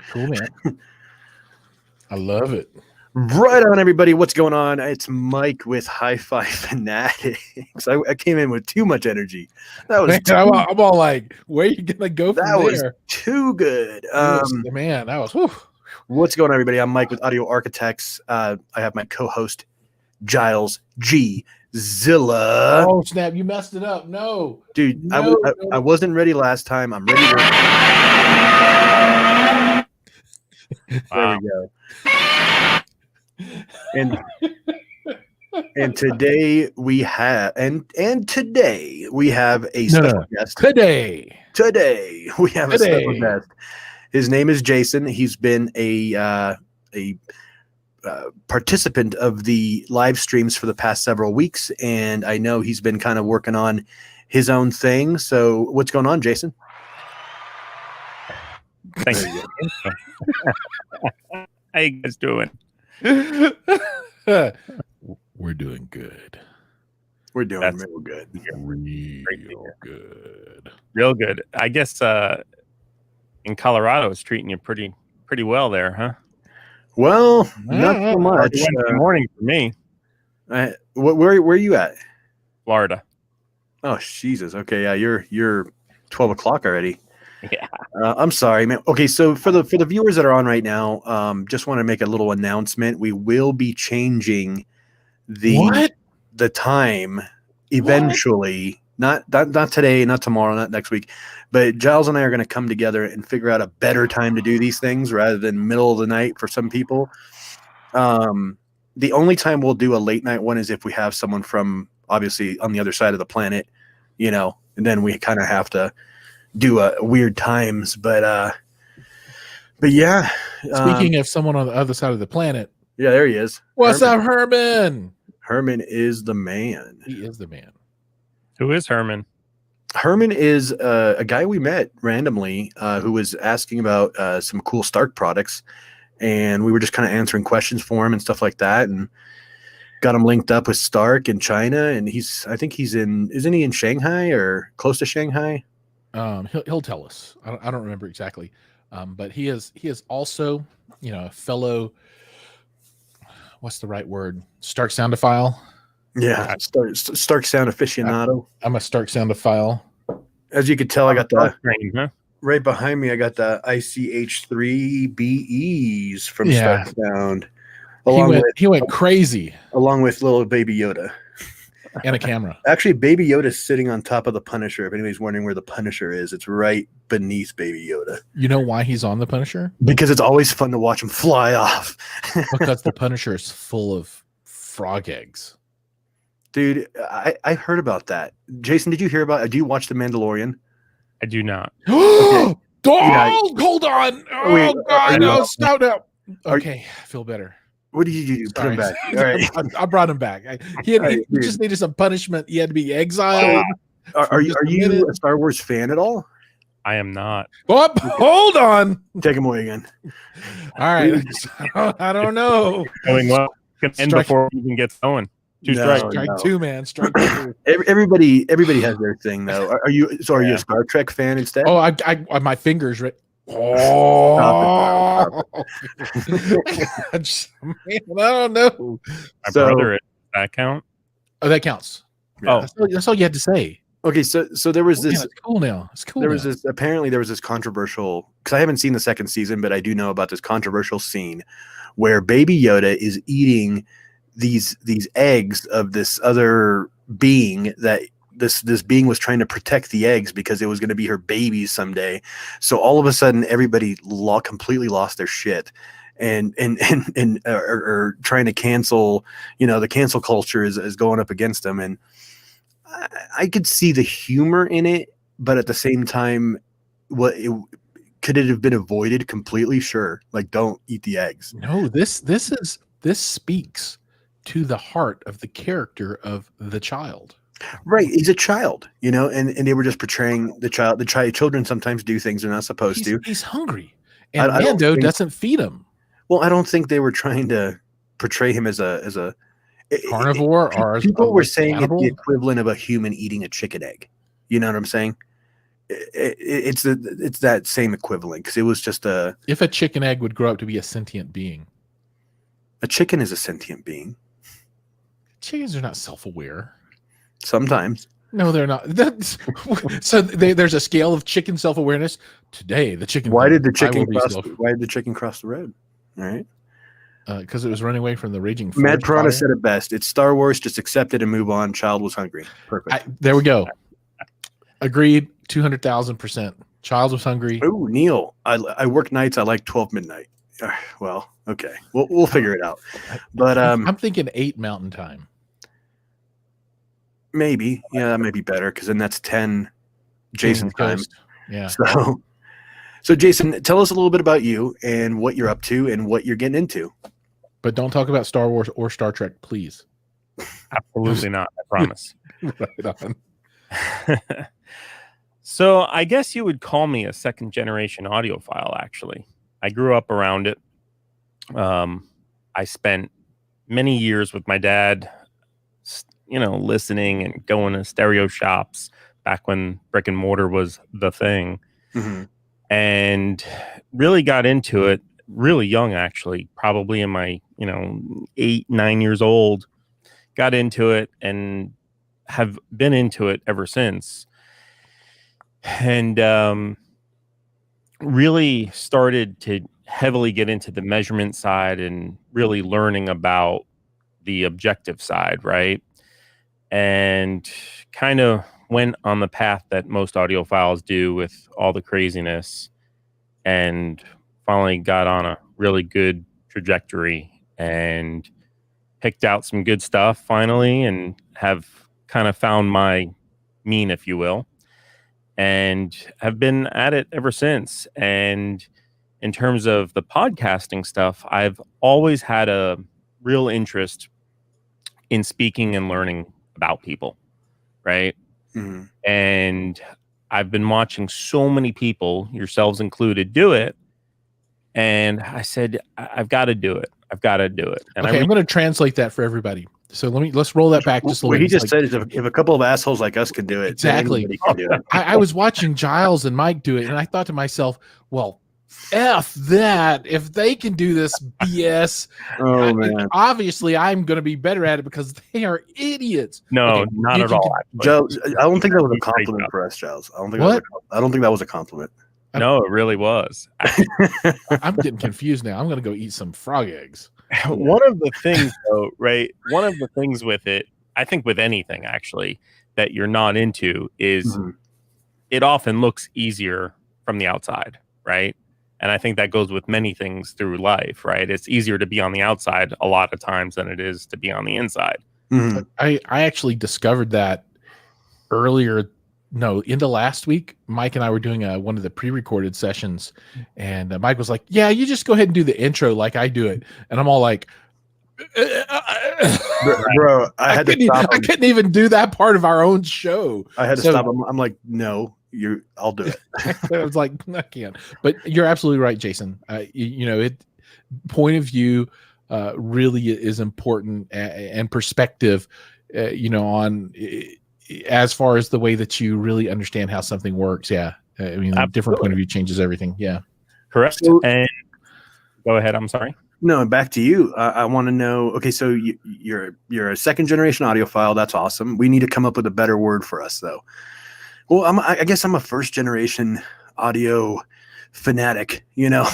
Cool, man. I love it. Right on, everybody. What's going on? It's Mike with HiFi Fanatics. I came in with too much energy. That was I'm all like, where are you gonna go from that was there? too good. Man, that was. Whew. What's going on, everybody? I'm Mike with Audio Architects. I have my co-host Giles G. Zilla. Oh snap! You messed it up. No, dude, no, I wasn't ready last time. I'm ready. There we go. And today we have today we have a special guest. Today we have a special guest. His name is Jason. He's been a participant of the live streams for the past several weeks, and I know he's been kind of working on his own thing. So what's going on, Jason? Thank you. How you guys doing? We're doing good. We're doing real good. Real good. I guess in Colorado it's treating you pretty well there, huh? Well, not so much. Wednesday morning for me. Where are you at? Florida. Oh, Jesus. Okay, yeah, you're 12 o'clock already. Yeah. I'm sorry, man. Okay, so for the viewers that are on right now, just want to make a little announcement. We will be changing the time eventually. Not today, not tomorrow, not next week. But Giles and I are going to come together and figure out a better time to do these things rather than middle of the night for some people. The only time we'll do a late night one is if we have someone from obviously on the other side of the planet, and then we kind of have to do weird times. But yeah. Speaking of someone on the other side of the planet. Yeah, there he is. What's up, Herman? Herman is the man. He is the man. Who is Herman? Herman is a guy we met randomly who was asking about some cool Stark products, and we were just kind of answering questions for him and stuff like that, and got him linked up with Stark in China. And isn't he in Shanghai or close to Shanghai? He'll tell us. I don't remember exactly, but he is also a fellow. What's the right word? Stark soundophile. Yeah, Stark sound aficionado. I'm a Stark soundophile. As you could tell, I got the right behind me. I got the ICH3 BEs from Stark Sound. He went crazy along with little Baby Yoda and a camera. Actually, Baby Yoda's sitting on top of the Punisher. If anybody's wondering where the Punisher is, it's right beneath Baby Yoda. You know why he's on the Punisher? Because it's always fun to watch him fly off. Because the Punisher is full of frog eggs. Dude, I heard about that. Jason, did you hear about? Do you watch The Mandalorian? I do not. Hold on! Oh God! No, stop now. Okay, I feel better. What did you do? Put him back. All right. I brought him back. He just needed some punishment. He had to be exiled. Are you a Star Wars fan at all? I am not. Oh, hold on. Take him away again. All right. I don't know. Going well. End before we even get going. Strike two, man. Strike two. Everybody has their thing, though. Are you a Star Trek fan instead? Oh, I my fingers right. Oh, man, I don't know. My brother, that count? Oh, that counts. Yeah. That's all you had to say. Okay, so there was this. Man, it's cool now. It's cool. There was this. Apparently, there was this controversial. Because I haven't seen the second season, but I do know about this controversial scene where Baby Yoda is eating these eggs of this other being that this being was trying to protect the eggs because it was going to be her babies someday. So all of a sudden, everybody completely lost their shit, and are trying to cancel. The cancel culture is going up against them, and I could see the humor in it, but at the same time, could it have been avoided completely? Sure, like don't eat the eggs. No, this speaks to the heart of the character of the child. Right, he's a child, and they were just portraying the child. Children sometimes do things they're not supposed to. He's hungry, and Mando doesn't feed him. Well, I don't think they were trying to portray him as a carnivore. Or people were saying it's the equivalent of a human eating a chicken egg. You know what I'm saying? it's that same equivalent, because it was just If a chicken egg would grow up to be a sentient being. a chicken is a sentient being. Chickens are not self-aware. Sometimes. No, they're not. So there's a scale of chicken self-awareness. Today, the chicken. Why did the chicken cross the road? All right. Because it was running away from the raging Mad forest Piranha fire. said it best. It's Star Wars. Just accept it and move on. Child was hungry. Perfect. There we go. Agreed. 200,000%. Child was hungry. Oh, Neil. I work nights. I like 12 midnight. Well, okay. We'll figure it out. But I'm thinking 8 Mountain Time. Maybe. Yeah, that may be better, because then that's 10 Jason's time. Yeah. So Jason, tell us a little bit about you and what you're up to and what you're getting into. But don't talk about Star Wars or Star Trek, please. Absolutely not. I promise. Right on. So I guess you would call me a second generation audiophile, actually. I grew up around it. I spent many years with my dad, listening and going to stereo shops back when brick and mortar was the thing. Mm-hmm. And really got into it really young, actually, probably in my, 8, 9 years old, got into it and have been into it ever since. And really started to heavily get into the measurement side and really learning about the objective side, right? And kind of went on the path that most audiophiles do with all the craziness, and finally got on a really good trajectory and picked out some good stuff finally, and have kind of found my mean, if you will, and have been at it ever since. And in terms of the podcasting stuff, I've always had a real interest in speaking and learning about people, right? Mm-hmm. And I've been watching so many people, yourselves included, do it. And I said, I've got to do it. I've got to do it. And okay, I'm going to translate that for everybody. So let's roll that back just a little bit. What he just said is if a couple of assholes like us can do it, exactly. Can do it. I was watching Giles and Mike do it, and I thought to myself, well, F that. If they can do this BS, man. Obviously I'm going to be better at it because they are idiots. No, not at all. Giles, I don't think that was a compliment for us, Giles. I don't think that was a compliment. No, it really was. I'm getting confused now. I'm going to go eat some frog eggs. One of the things, though, right? One of the things with it, I think with anything actually that you're not into is it often looks easier from the outside, right? And I think that goes with many things through life, right? It's easier to be on the outside a lot of times than it is to be on the inside. Mm-hmm. I actually discovered that into last week. Mike and I were doing one of the pre-recorded sessions, and Mike was like, yeah, you just go ahead and do the intro like I do it. And I'm all like, bro, I had to stop him. I couldn't even do that part of our own show. I had to stop him. I'm like, no, I'll do it. I was like, I can't. But you're absolutely right, Jason. Point of view really is important, and perspective, on as far as the way that you really understand how something works. Yeah. I mean, a different point of view changes everything. Yeah. Correct. And go ahead. I'm sorry. No, back to you. I want to know. Okay, so you're a second generation audiophile. That's awesome. We need to come up with a better word for us, though. Well, I guess I'm a first generation audio fanatic. Yeah,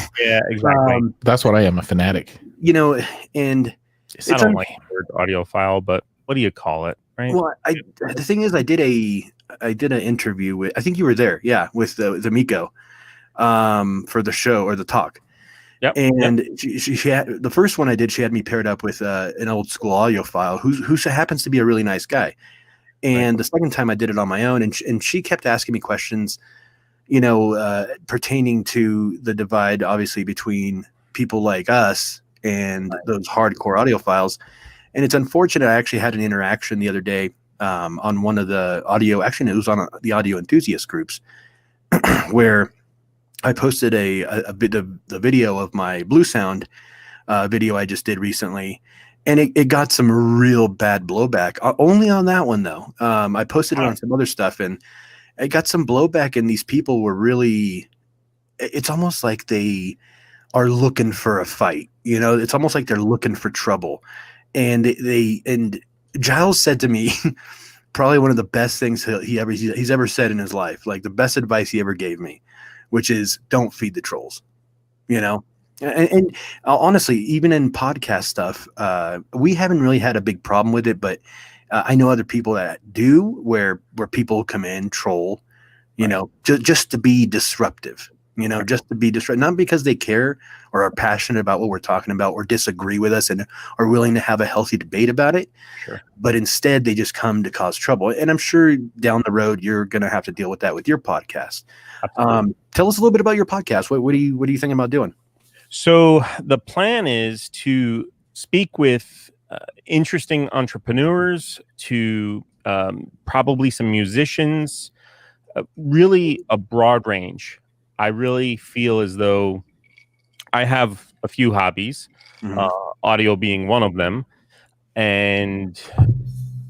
exactly. That's what I am, a fanatic. And I don't like the word audiophile, but what do you call it, right? Well, the thing is, I did an interview with. I think you were there, yeah, with the Miko, for the show or the talk. Yep. And she had the first one I did. She had me paired up with an old school audiophile who happens to be a really nice guy. And the second time I did it on my own, and she kept asking me questions, pertaining to the divide, obviously, between people like us and those hardcore audiophiles. And it's unfortunate. I actually had an interaction the other day on one of the audio. Actually, it was on the audio enthusiast groups where I posted a bit of the video of my Blue Sound video I just did recently, and it got some real bad blowback. Only on that one though. I posted it on some other stuff, and I got some blowback, and these people were really. It's almost like they are looking for a fight. You know, it's almost like they're looking for trouble, and and Giles said to me. Probably one of the best things he's ever said in his life, like the best advice he ever gave me, which is don't feed the trolls, you know. And honestly, even in podcast stuff, we haven't really had a big problem with it, but I know other people that do, where people come in troll, you know, just to be disruptive. You know, just to be disruptive, not because they care or are passionate about what we're talking about or disagree with us and are willing to have a healthy debate about it. Sure. But instead, they just come to cause trouble. And I'm sure down the road, you're going to have to deal with that with your podcast. Tell us a little bit about your podcast. What are you thinking about doing? So the plan is to speak with interesting entrepreneurs, to probably some musicians, really a broad range. I really feel as though I have a few hobbies, audio being one of them, and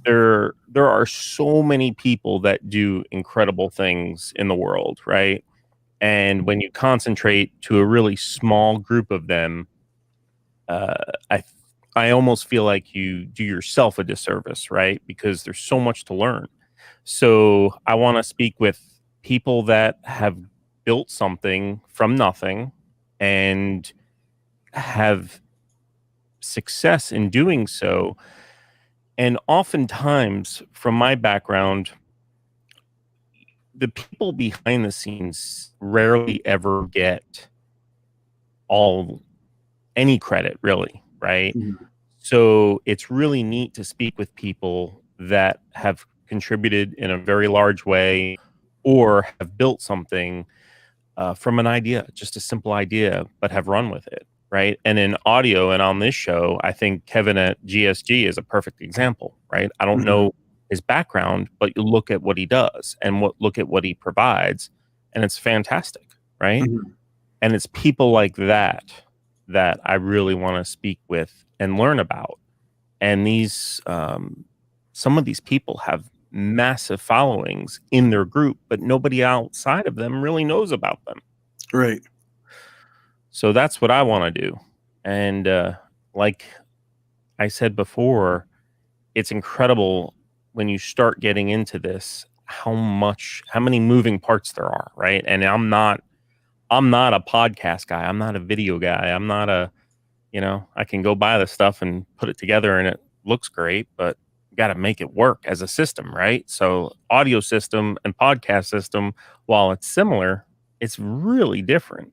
there are so many people that do incredible things in the world, right? And when you concentrate to a really small group of them, I almost feel like you do yourself a disservice, right? Because there's so much to learn. So I want to speak with people that have built something from nothing and have success in doing so. And oftentimes, from my background, the people behind the scenes rarely ever get any credit, really, right? Mm-hmm. So it's really neat to speak with people that have contributed in a very large way or have built something from an idea, just a simple idea, but have run with it, right? And in audio and on this show, I think Kevin at GSG is a perfect example, right? I don't know his background, but you look at what he does and look at what he provides, and it's fantastic, right? And it's people like that I really want to speak with and learn about. And these, some of these people have massive followings in their group, but nobody outside of them really knows about them. Right. So that's what I want to do. And like I said before, it's incredible when you start getting into this, how many moving parts there are, right? And I'm not a podcast guy. I'm not a video guy. I'm not I can go buy the stuff and put it together and it looks great, but got to make it work as a system, right? So audio system and podcast system, while it's similar, it's really different.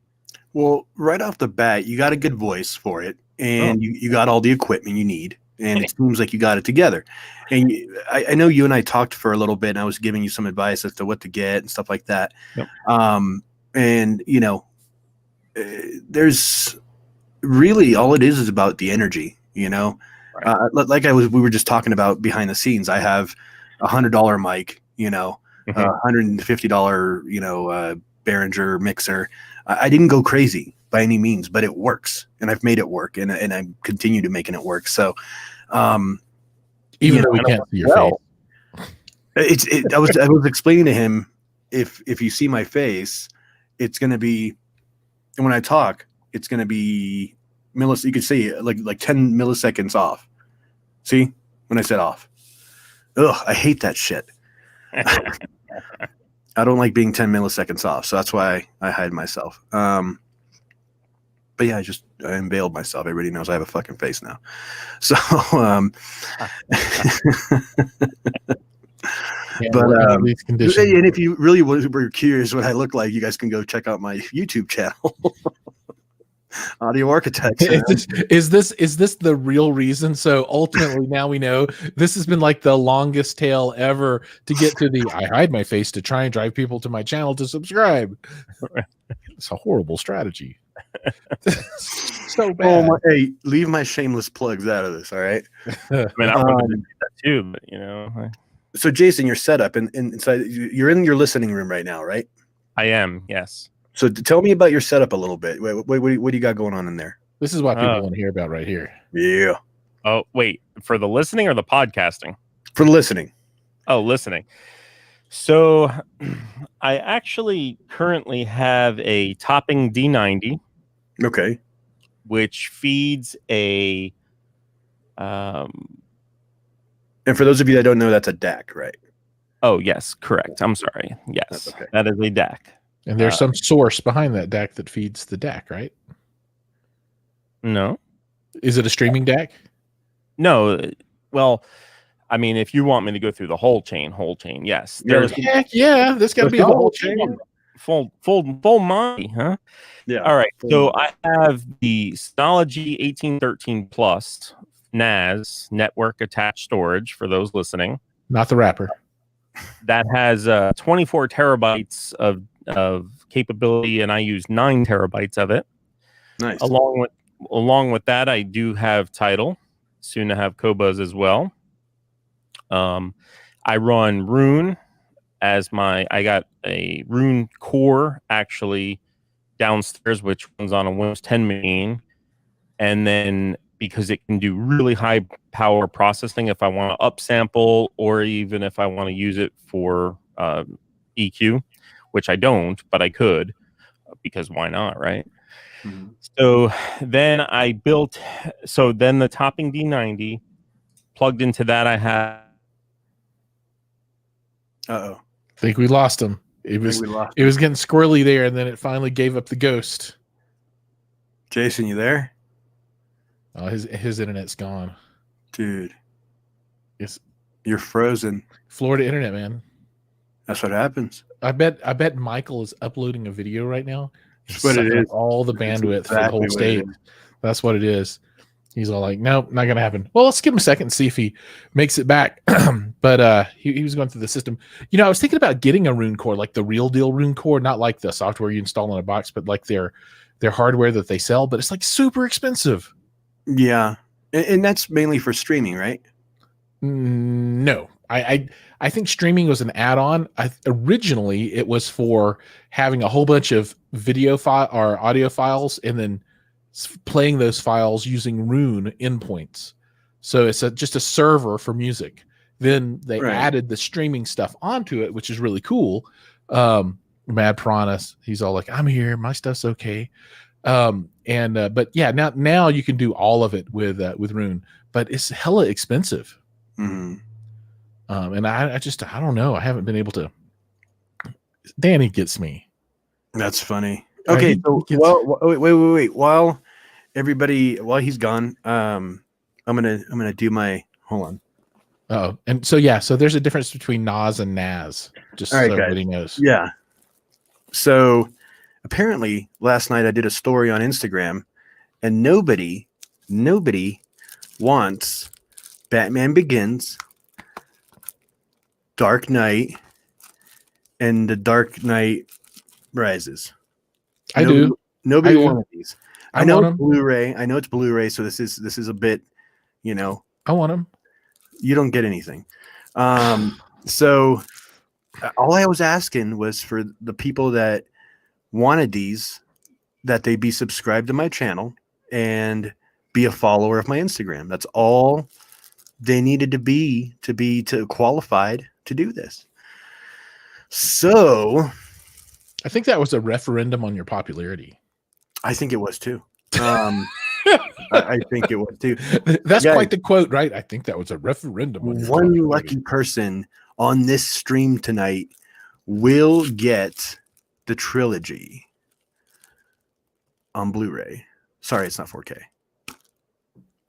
Well, right off the bat, you got a good voice for it, and you got all the equipment you need, and it seems like you got it together. And I know you and I talked for a little bit, and I was giving you some advice as to what to get and stuff like that. Yep. And there's really all it is about the energy, Right. We were just talking about behind the scenes. I have $100 mic, $150, Behringer mixer. I didn't go crazy by any means, but it works, and I've made it work, and I continue to making it work. So, even though we can't see your face, I was explaining to him, if you see my face, it's going to be, and when I talk, it's going to be you could see like 10 milliseconds off. See, when I said off, I hate that shit. I don't like being 10 milliseconds off, so that's why I hide myself. But yeah, I unveiled myself. Everybody knows I have a fucking face now. So, and if you really were curious what I look like, you guys can go check out my YouTube channel. Audio Architects. Is this the real reason? So ultimately, now we know this has been like the longest tail ever to get to the I hide my face to try and drive people to my channel to subscribe. It's a horrible strategy. So bad. Hey, leave my shameless plugs out of this, all right? I mean, I wanted to do that too, but So Jason, your setup inside, you're in your listening room right now, right? I am, yes. So tell me about your setup a little bit. What do you got going on in there? This is what people want to hear about right here. Yeah. Oh, wait. For the listening or the podcasting? For the listening. Oh, listening. So I actually currently have a topping D90, Okay. which feeds a um, And for those of you that don't know, that's a DAC, right? oh yes, correct. I'm sorry. Yes, That's okay. that is a DAC. And there's some source behind that DAC that feeds the DAC, right? No, Is it a streaming DAC? no. Well, I mean, if you want me to go through the whole chain, yes. There's Heck yeah, there's got to Let's be a go. whole chain. Full Monty, huh? Yeah. All right. So I have the Synology 1813 Plus NAS, network attached storage, for those listening. Not the rapper. That has 24 terabytes of capability, and I use 9 terabytes of it. Nice. Along with that, I do have Tidal, soon to have Qobuz as well. I run Rune as I got a Rune core actually downstairs, which runs on a Windows 10 machine, and then because it can do really high power processing if I want to upsample, or even if I want to use it for EQ, which I don't, but I could, because why not, right? Mm-hmm. So then then the topping D90 plugged into that, I have. Uh-oh. I think we lost him. It was getting squirrely there, and then it finally gave up the ghost. Jason, you there? Oh, his internet's gone. Dude. It's You're frozen. Florida internet, man. That's what happens. I bet Michael is uploading a video right now. That's what it sucking up is. all the bandwidth for the exactly whole what it state. is. That's what it is. He's all like, nope, not gonna happen. Well, let's give him a second and see if he makes it back. But he was going through the system. You know, I was thinking about getting a Rune core, like the real deal Rune core, not like the software you install in a box, but like their hardware that they sell. But it's like super expensive. Yeah. And that's mainly for streaming, right? No, I think streaming was an add-on. Originally, it was for having a whole bunch of video file or audio files, and then playing those files using Rune endpoints. So it's just a server for music. Then they added the streaming stuff onto it, which is really cool. Mad Piranhas, he's all like, "I'm here, my stuff's okay." But yeah, now you can do all of it with Rune, but it's hella expensive. Mm-hmm. And I don't know. I haven't been able to. Danny gets me. That's funny. Okay, wait. While he's gone, I'm gonna do my. Hold on. Oh, and so there's a difference between NAS and NAS. Just so everybody knows. Yeah. So apparently, last night I did a story on Instagram, and nobody wants Batman Begins, Dark Knight, and The Dark Knight Rises. Nobody wanted these. I know it's Blu-ray. I know it's Blu-ray, so this is a bit, I want them. You don't get anything. So all I was asking was for the people that wanted these, that they be subscribed to my channel and be a follower of my Instagram. That's all they needed to be qualified to do this. So I think that was a referendum on your popularity. I think it was too. I think it was too. That's quite the quote, right? I think that was a referendum. On one lucky person on this stream tonight will get the trilogy on Blu-ray. Sorry, it's not 4K.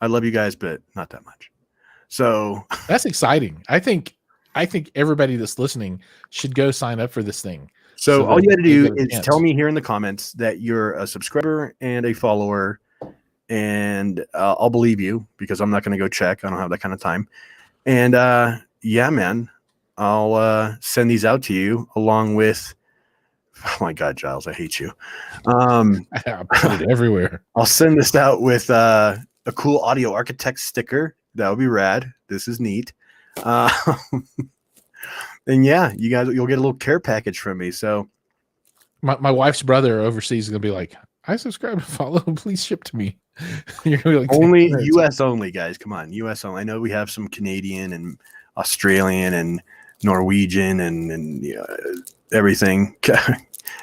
I love you guys, but not that much. So that's exciting. I think everybody that's listening should go sign up for this thing. So all you got to do is tell me here in the comments that you're a subscriber and a follower, and I'll believe you, because I'm not going to go check. I don't have that kind of time. And yeah, man, I'll send these out to you along with. Oh my God, Giles, I hate you. I put it everywhere. I'll send this out with a cool Audio Architect sticker. That would be rad. This is neat. And yeah, you'll get a little care package from me. So my wife's brother overseas is gonna be like, I subscribe and follow, please ship to me. You're gonna be like, US only, guys. Come on, US only. I know we have some Canadian and Australian and Norwegian and everything.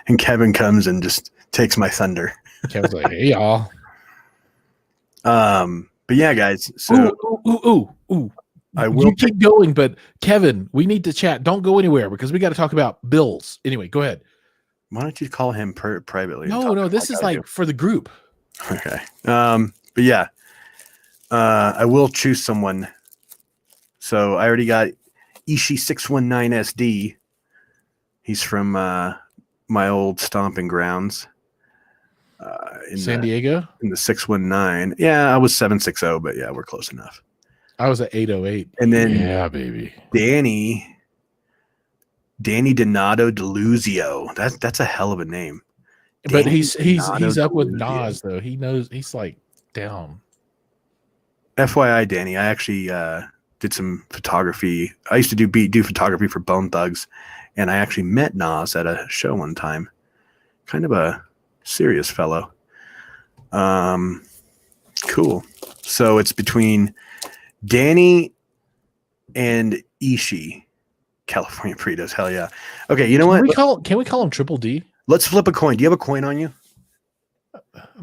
And Kevin comes and just takes my thunder. Kevin's like, hey y'all. But yeah, guys. So ooh. I will You keep going, but Kevin, we need to chat. Don't go anywhere because we got to talk about bills. Anyway, go ahead. Why don't you call him privately? No, this is like for the group. Okay. But yeah, I will choose someone. So I already got Ishi619SD. He's from my old stomping grounds. In San Diego? In the 619. Yeah, I was 760, but yeah, we're close enough. I was at 808. And then yeah, baby. Danny Donato Deluzio. That's a hell of a name. But he's up with Nas though. He knows he's like down. FYI, Danny, I actually did some photography. I used to do photography for Bone Thugs, and I actually met Nas at a show one time. Kind of a serious fellow. Cool. So it's between Danny and Ishi. California burritos, hell yeah. Okay, you know what? Can we call him Triple D? Let's flip a coin. Do you have a coin on you?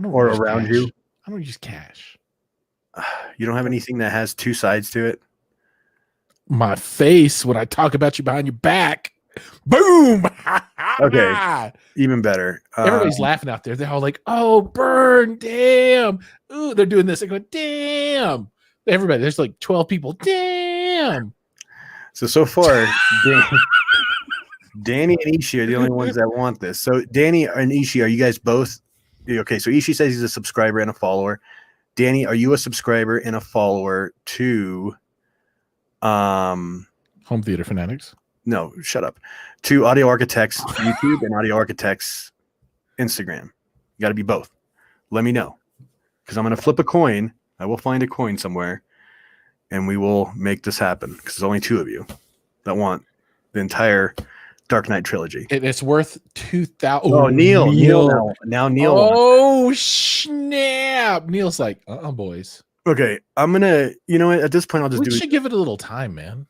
Or around cash. you? I don't use cash. You don't have anything that has two sides to it? My face when I talk about you behind your back. Boom! Okay, even better. Everybody's laughing out there. They're all like, "Oh, burn! Damn! Ooh!" They're doing this. They go, "Damn!" Everybody, there's like 12 people. Damn! So far, Danny and Ishi are the only ones that want this. So Danny and Ishi, are you guys both okay? So Ishi says he's a subscriber and a follower. Danny, are you a subscriber and a follower to Home Theater Fanatics? No, shut up. To Audio Architects YouTube and Audio Architects Instagram. You got to be both. Let me know, because I'm going to flip a coin. I will find a coin somewhere, and we will make this happen, because there's only two of you that want the entire Dark Knight trilogy. It's worth 2,000. Oh, Neil. Now Neil. Oh, snap. Neil's like, boys. Okay, I'm going to, you know what? At this point, I'll just we should give it a little time, man.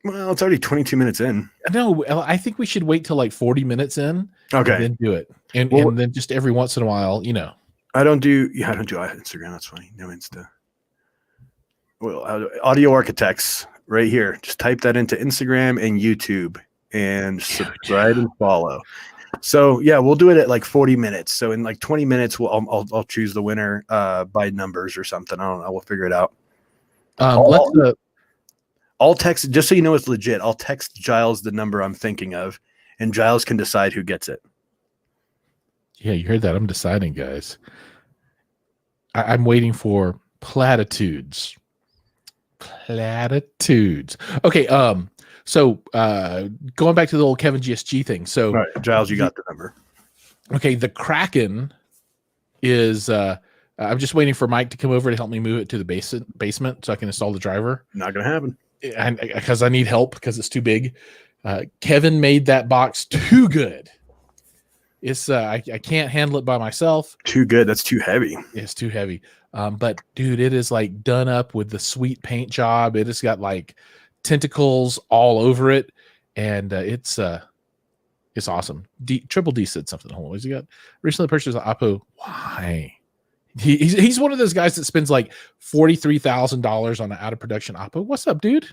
Well, it's already 22 minutes in. No, I think we should wait till like 40 minutes in. Okay. And then do it. And then just every once in a while, I don't do Instagram. That's funny. No Insta. Well, Audio Architects right here. Just type that into Instagram and YouTube and subscribe and follow. So yeah, we'll do it at like 40 minutes. So in like 20 minutes, I'll choose the winner by numbers or something. I don't know. We'll figure it out. I'll text, just so you know it's legit, I'll text Giles the number I'm thinking of, and Giles can decide who gets it. Yeah, you heard that. I'm deciding, guys. I'm waiting for platitudes. Okay, so going back to the old Kevin GSG thing. So, all right, Giles, you got the number. Okay, the Kraken is I'm just waiting for Mike to come over to help me move it to the basement so I can install the driver. Not gonna happen. Because I need help because it's too big. Kevin made that box too good. It's I can't handle it by myself. Too good. That's too heavy. It's too heavy. But dude, it is like done up with the sweet paint job. It has got like tentacles all over it, and it's awesome. Triple D said something. Hold on, what's he got? Recently purchased an Oppo. Why? He's one of those guys that spends like $43,000 on an out of production Oppo. What's up, dude?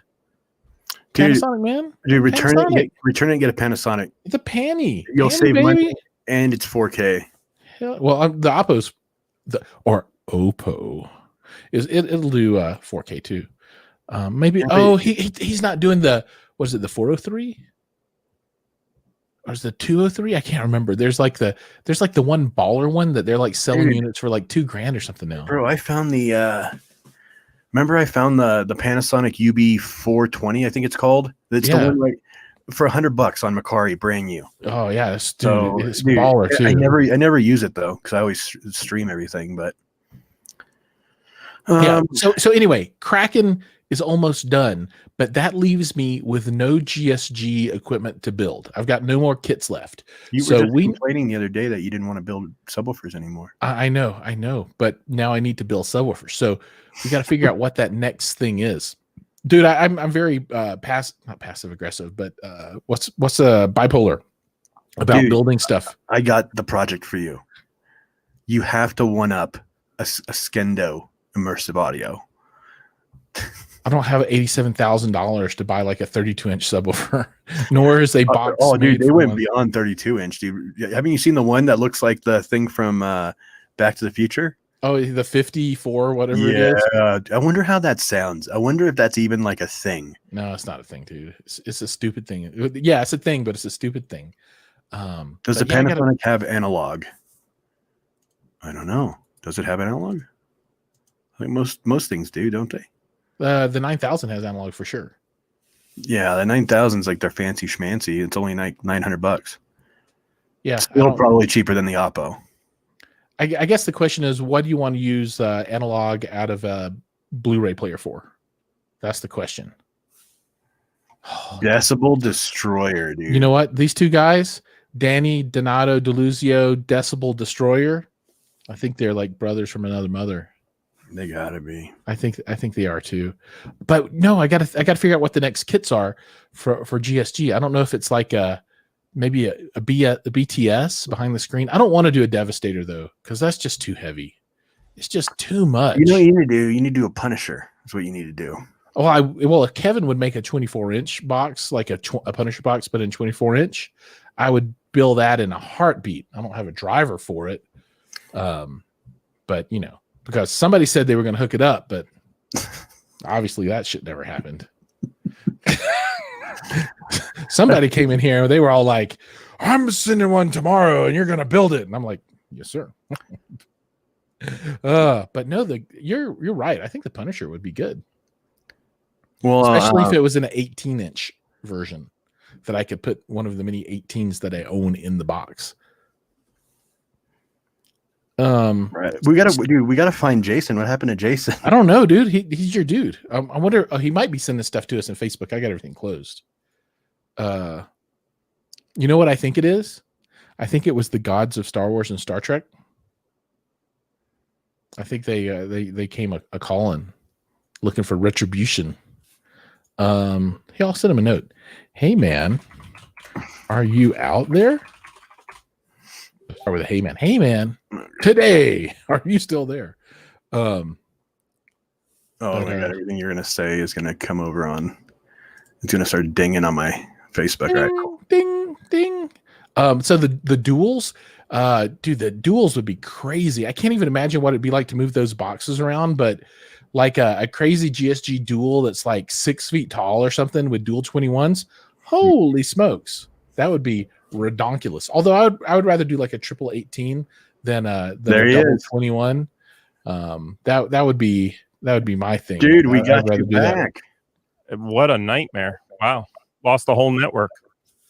Panasonic, man. Dude, return it and get a Panasonic. The panny. You'll save money, and it's 4K. Well, the Oppo's or Oppo it'll do 4K too. Maybe. Oh, he's not doing the. Was it the 403? Or is the 203? I can't remember. There's like the one baller one that they're like selling units for like $2,000 or something now. Bro, I found the the Panasonic UB420, I think it's called. It's the one like for $100 on Macari, brand new. Oh yeah, it's baller too. I never use it though, because I always stream everything. But yeah. So anyway, Kraken is almost done, but that leaves me with no GSG equipment to build. I've got no more kits left. You were just complaining the other day that you didn't want to build subwoofers anymore. I know, but now I need to build subwoofers. So we got to figure out what that next thing is. dude, I'm very not passive aggressive, but what's bipolar about Dude, building stuff. I got the project for you. You have to one up a Skendo immersive audio. I don't have $87,000 to buy like a 32-inch subwoofer, nor is a box. Oh, dude, they went one. beyond 32-inch, dude. Haven't you seen the one that looks like the thing from Back to the Future? Oh, the 54, whatever it is. I wonder how that sounds. I wonder if that's even like a thing. No, it's not a thing, dude. It's a stupid thing. Yeah, it's a thing, but it's a stupid thing. Does the Panasonic have analog? I don't know. Does it have analog? I think most things do, don't they? The 9000 has analog for sure. Yeah, the 9000 is like their fancy schmancy. It's only like $900. Yeah, Still probably cheaper than the Oppo. I guess the question is, what do you want to use analog out of a Blu-ray player for? That's the question. Decibel Destroyer, dude. You know what? These two guys, Danny Donato Deluzio, Decibel Destroyer. I think they're like brothers from another mother. They gotta be. I think they are too. But no, I gotta figure out what the next kits are for GSG. I don't know if it's like maybe a BTS behind the screen. I don't want to do a Devastator though, because that's just too heavy. It's just too much. You know what you need to do? You need to do a Punisher. That's what you need to do. Well, if Kevin would make a 24-inch box, like a Punisher box, but in 24-inch, I would build that in a heartbeat. I don't have a driver for it. But you know, because somebody said they were going to hook it up, but obviously that shit never happened. Somebody came in here, they were all like, I'm sending one tomorrow and you're going to build it. And I'm like, yes, sir. But no, you're right. I think the Punisher would be good. Well, especially if it was in an 18-inch version that I could put one of the many 18s that I own in the box. Right. We gotta find Jason. What happened to Jason? I don't know, dude. He's your dude. I wonder. He might be sending stuff to us in Facebook. I got everything closed. You know what I think it is? I think it was the gods of Star Wars and Star Trek. I think they came a calling, looking for retribution. Hey, I'll send him a note. Hey man, are you out there? Let's start with a hey man. Hey man, today, are you still there? Oh my god, everything you're gonna say is gonna come over on. It's gonna start dinging on my Facebook. Ding, right? Cool. Ding ding. So the duels, dude, the duels would be crazy. I can't even imagine what it'd be like to move those boxes around, but like a crazy GSG duel that's like 6 feet tall or something with dual 21s. Holy smokes, that would be redonkulous. Although I would rather do like a triple 18 than a double 21. That would be my thing, dude. We got you back. What a nightmare! Wow, lost the whole network,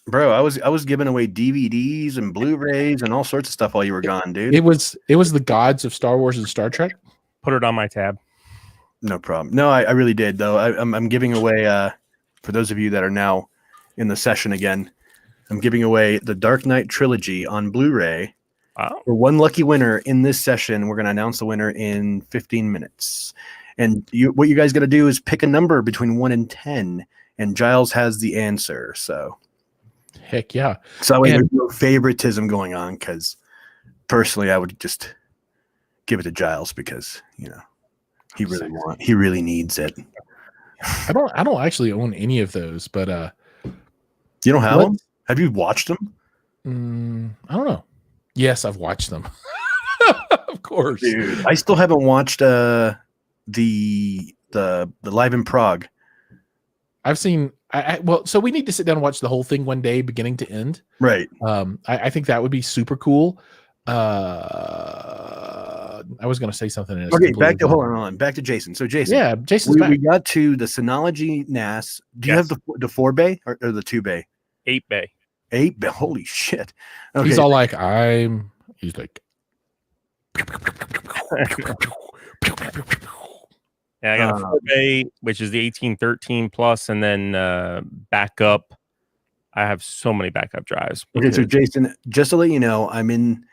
bro. I was giving away DVDs and Blu-rays and all sorts of stuff while you were gone, dude. It was the gods of Star Wars and Star Trek. Put it on my tab. No problem. No, I really did though. I'm giving away for those of you that are now in the session again. I'm giving away the Dark Knight trilogy on Blu-ray. Wow. For one lucky winner in this session. We're going to announce the winner in 15 minutes. And what you guys got to do is pick a number between 1 and 10, and Giles has the answer. So, heck yeah. So there's no favoritism going on, because personally, I would just give it to Giles because he really needs it. I don't actually own any of those, but you don't have them? Have you watched them? I don't know. Yes, I've watched them. Of course, dude. I still haven't watched the Live in Prague. I've seen. So we need to sit down and watch the whole thing one day, beginning to end. Right. I think that would be super cool. I was going to say something. Okay, back to Jason. So Jason, yeah, Jason's back. We got to the Synology NAS. Do you have the 4 bay or the 2 bay? 8 bay. 8 bay. Holy shit! Okay. He's all like, He's like. Yeah, I got a 4 bay, which is the 1813 plus, and then backup. I have so many backup drives. Okay, so Jason, just to let you know, I'm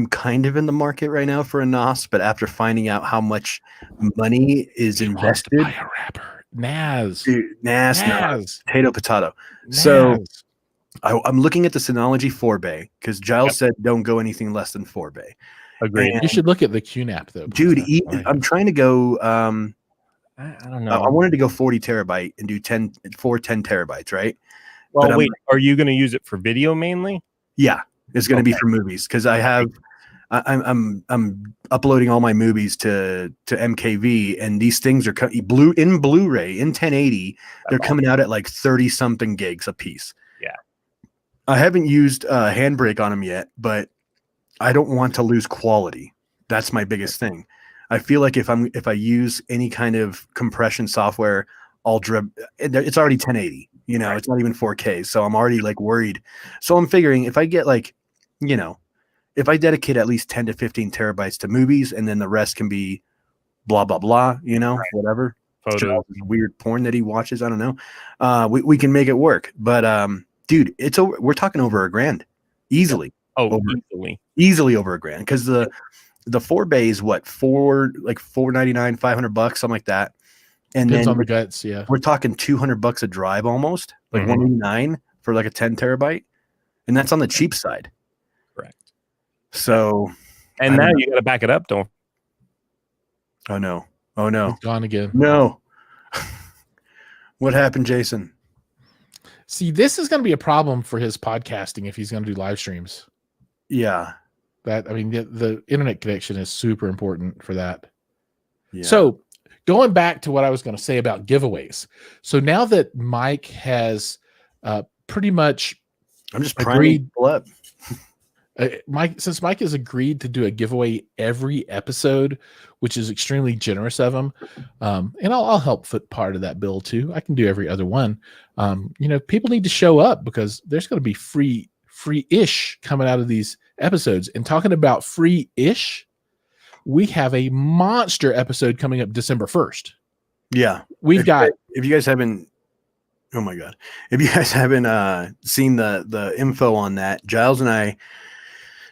kind of in the market right now for a NOS, but after finding out how much money is invested, buy a wrapper. Naz. Dude, Nas, Naz. potato. So Naz. I'm looking at the Synology 4-bay because Giles Yep. said don't go anything less than 4-bay. Agreed. You should look at the QNAP though. Dude, I'm trying to go. I don't I know. wanted to go 40 terabyte and do 10 terabytes, right? Well, but wait, are you going to use it for video mainly? Yeah, it's going to be for movies because I'm uploading all my movies to MKV, and these things are Blu-ray in 1080. They're coming out at like 30 something gigs a piece. Yeah, I haven't used Handbrake on them yet, but I don't want to lose quality. That's my biggest thing. I feel like if I use any kind of compression software, it's already 1080. You know, It's not even 4K, so I'm already like worried. So I'm figuring if I get like, if I dedicate at least 10 to 15 terabytes to movies, and then the rest can be blah blah blah, whatever. photos, weird porn that he watches. I don't know. We can make it work. But dude, we're talking over $1,000 easily. Oh, easily over $1,000 because the 4-bay is what, $499, $500, something like that. And depends then on the guts. Yeah, we're talking $200 a drive, almost like $189 for like a 10 terabyte, and that's on the cheap side. Correct. So, and now you got to back it up, don't? Oh no! It's gone again. No. What happened, Jason? See, this is going to be a problem for his podcasting if he's going to do live streams. Yeah. The internet connection is super important for that. Yeah. So going back to what I was going to say about giveaways. So now that Mike has pretty much I'm just agreed, up. Mike has agreed to do a giveaway every episode, which is extremely generous of him. And I'll help foot part of that bill too. I can do every other one. People need to show up because there's going to be free-ish coming out of these episodes. And talking about free-ish, we have a monster episode coming up December 1st. Yeah. If you guys haven't, oh my God, if you guys haven't seen the info on that, Giles and I,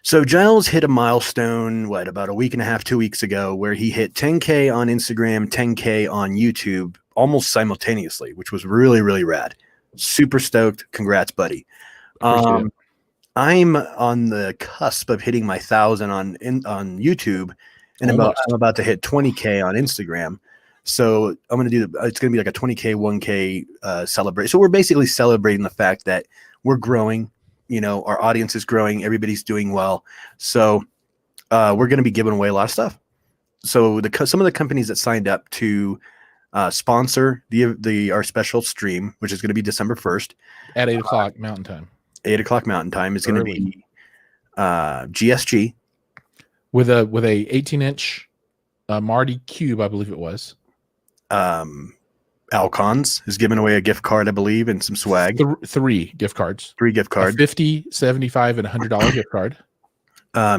so Giles hit a milestone, about a week and a half, 2 weeks ago, where he hit 10K on Instagram, 10K on YouTube almost simultaneously, which was really, really rad. Super stoked. Congrats, buddy. I'm on the cusp of hitting my 1,000 on YouTube, and I'm about to hit 20K on Instagram. So I'm going to it's going to be like a 20K, 1K celebration. So we're basically celebrating the fact that we're growing. Our audience is growing. Everybody's doing well. So we're going to be giving away a lot of stuff. So some of the companies that signed up to sponsor our special stream, which is going to be December 1st at 8 o'clock Mountain Time. 8 o'clock Mountain Time is going to be GSG with a 18-inch Marty Cube, I believe it was. Alcons is giving away a gift card, I believe, and some swag. Three gift cards. 3 gift cards. A $50, $75, and $100 gift card.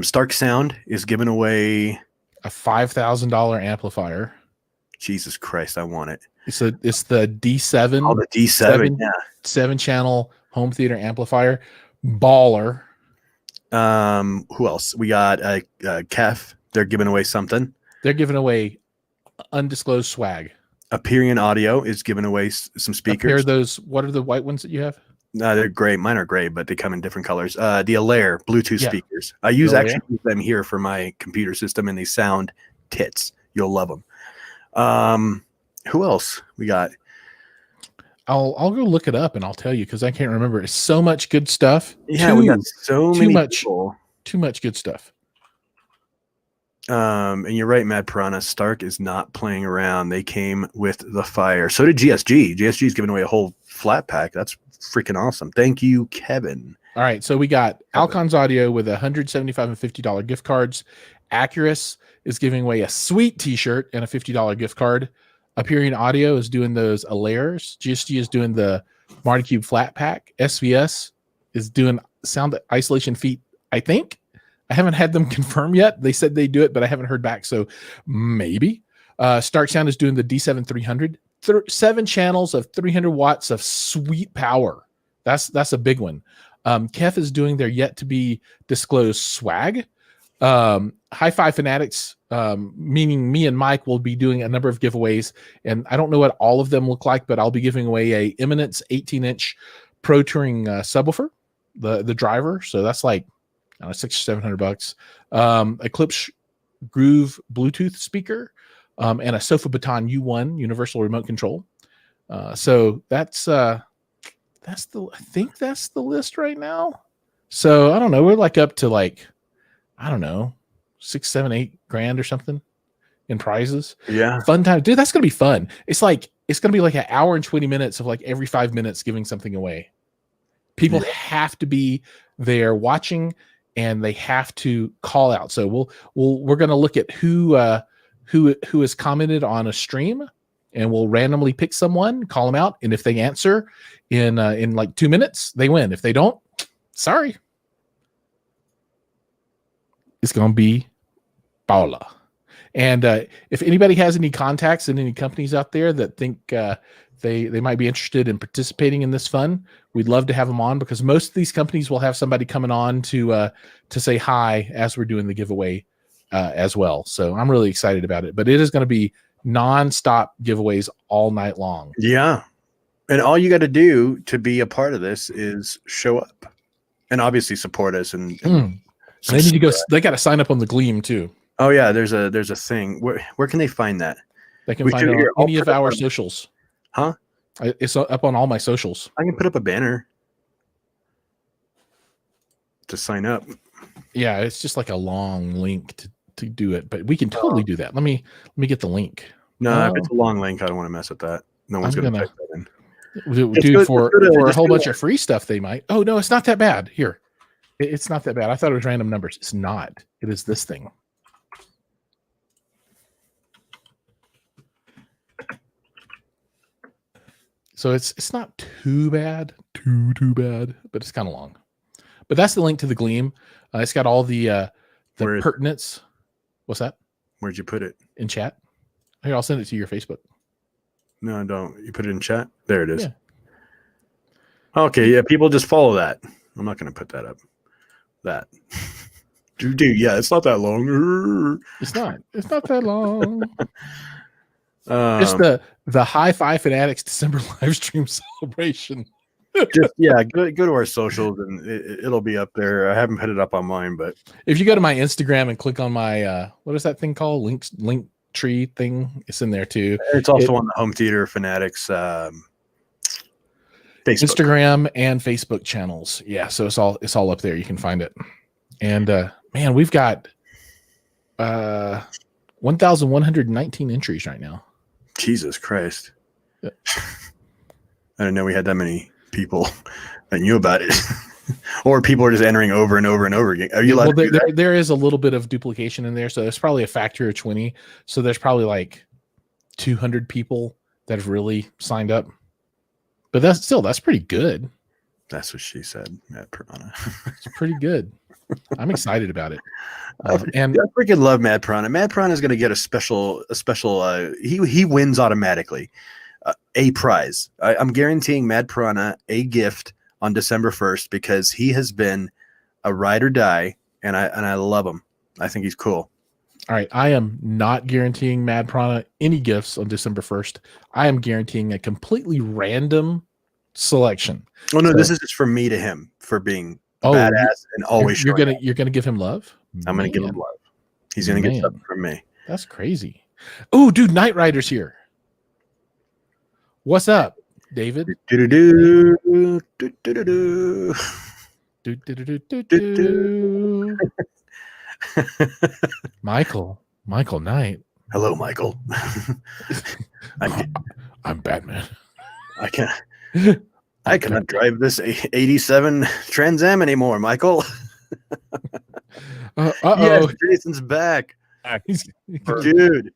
Stark Sound is giving away a $5,000 amplifier. Jesus Christ, I want it. It's the D7. Oh, the D7, yeah. 7-channel home theater amplifier. Baller. Who else? We got Kef. They're giving away something. They're giving away undisclosed swag. Aperion Audio is giving away some speakers. What are the white ones that you have? They're gray. Mine are gray, but they come in different colors. The Alaire Bluetooth speakers. I use them here for my computer system, and they sound tits. You'll love them. Who else we got? I'll go look it up and I'll tell you because I can't remember. It's so much good stuff. Yeah, we got so many people. Too much good stuff. And you're right, Mad Piranha. Stark is not playing around. They came with the fire. So did GSG. GSG is giving away a whole flat pack. That's freaking awesome. Thank you, Kevin. All right, so we got Alcons Audio with $175 and $50 gift cards. Acurus is giving away a sweet T-shirt and a $50 gift card. Aperion Audio is doing those Alairs. GSG is doing the Marty Cube flat pack. SVS is doing sound isolation feet, I think. I haven't had them confirm yet. They said they do it, but I haven't heard back. So maybe. Stark Sound is doing the D7 300. 7 channels of 300 watts of sweet power. That's a big one. Kef is doing their yet to be disclosed swag. HiFi Fanatics, meaning me and Mike, will be doing a number of giveaways, and I don't know what all of them look like, but I'll be giving away a Eminence 18-inch Pro Touring subwoofer, the driver. So that's like $600 or $700. Eclipse Groove Bluetooth speaker, and a Sofa Baton U1 universal remote control. So that's I think that's the list right now. So I don't know. We're like up to like, I don't know, 6, 7, 8 grand or something in prizes. Yeah. Fun time. Dude, that's going to be fun. It's going to be like an hour and 20 minutes of like every 5 minutes giving something away. People have to be there watching, and they have to call out. So we're going to look at who has commented on a stream, and we'll randomly pick someone, call them out, and if they answer in like 2 minutes, they win. If they don't, sorry. It's going to be Paula. And if anybody has any contacts in any companies out there that think they might be interested in participating in this fun, we'd love to have them on, because most of these companies will have somebody coming on to say hi as we're doing the giveaway as well. So I'm really excited about it. But it is going to be nonstop giveaways all night long. Yeah. And all you got to do to be a part of this is show up and obviously support us. And they need to go. They got to sign up on the Gleam too. Oh yeah, there's a thing. Where can they find that? They can find it on any of our socials. Huh? It's up on all my socials. I can put up a banner to sign up. Yeah, it's just like a long link to do it, but we can totally do that. Let me get the link. No, if it's a long link, I don't want to mess with that. No one's going to type that in. Dude, for a whole bunch of free stuff, they might. Oh no, it's not that bad. Here, it's not that bad. I thought it was random numbers. It's not. It is this thing. So it's not too bad, too bad, but it's kind of long. But that's the link to the Gleam. It's got all the pertinence. What's that? Where'd you put it? In chat. Here, I'll send it to your Facebook. No, don't. You put it in chat? There it is. Yeah. Okay, yeah, people just follow that. I'm not going to put that up. That. Dude, yeah, it's not that long. It's not that long. It's the HiFi Fanatics December live stream celebration. Just go to our socials and it'll be up there. I haven't put it up on mine, but if you go to my Instagram and click on my what is that thing called? Link tree thing. It's in there too. It's also on the Home Theater Fanatics Facebook. Instagram and Facebook channels. Yeah, so it's all up there. You can find it. And man, we've got 1,119 entries right now. Jesus Christ. Yeah. I didn't know we had that many people that knew about it. Or people are just entering over and over and over again. Are you allowed to do that? There is a little bit of duplication in there, so it's probably a factor of 20. So there's probably like 200 people that have really signed up. But that's pretty good. That's what she said, Matt Piranha. It's pretty good. I'm excited about it. And I freaking love Matt Piranha. Matt Piranha is going to get a special. He wins automatically. A prize. I'm guaranteeing Matt Piranha a gift on December 1st because he has been a ride or die, and I love him. I think he's cool. All right, I am not guaranteeing Mad Piranha any gifts on December 1st. I am guaranteeing a completely random selection. Oh no, this is just from me to him for being badass and always. You're gonna give him love. I'm gonna give him love. He's gonna get something from me. That's crazy. Oh, dude, Knight Rider's here. What's up, David? Michael Knight. Hello, Michael. I'm Batman. I cannot drive this 87 Trans Am anymore, Michael. Yes, Jason's back. Dude,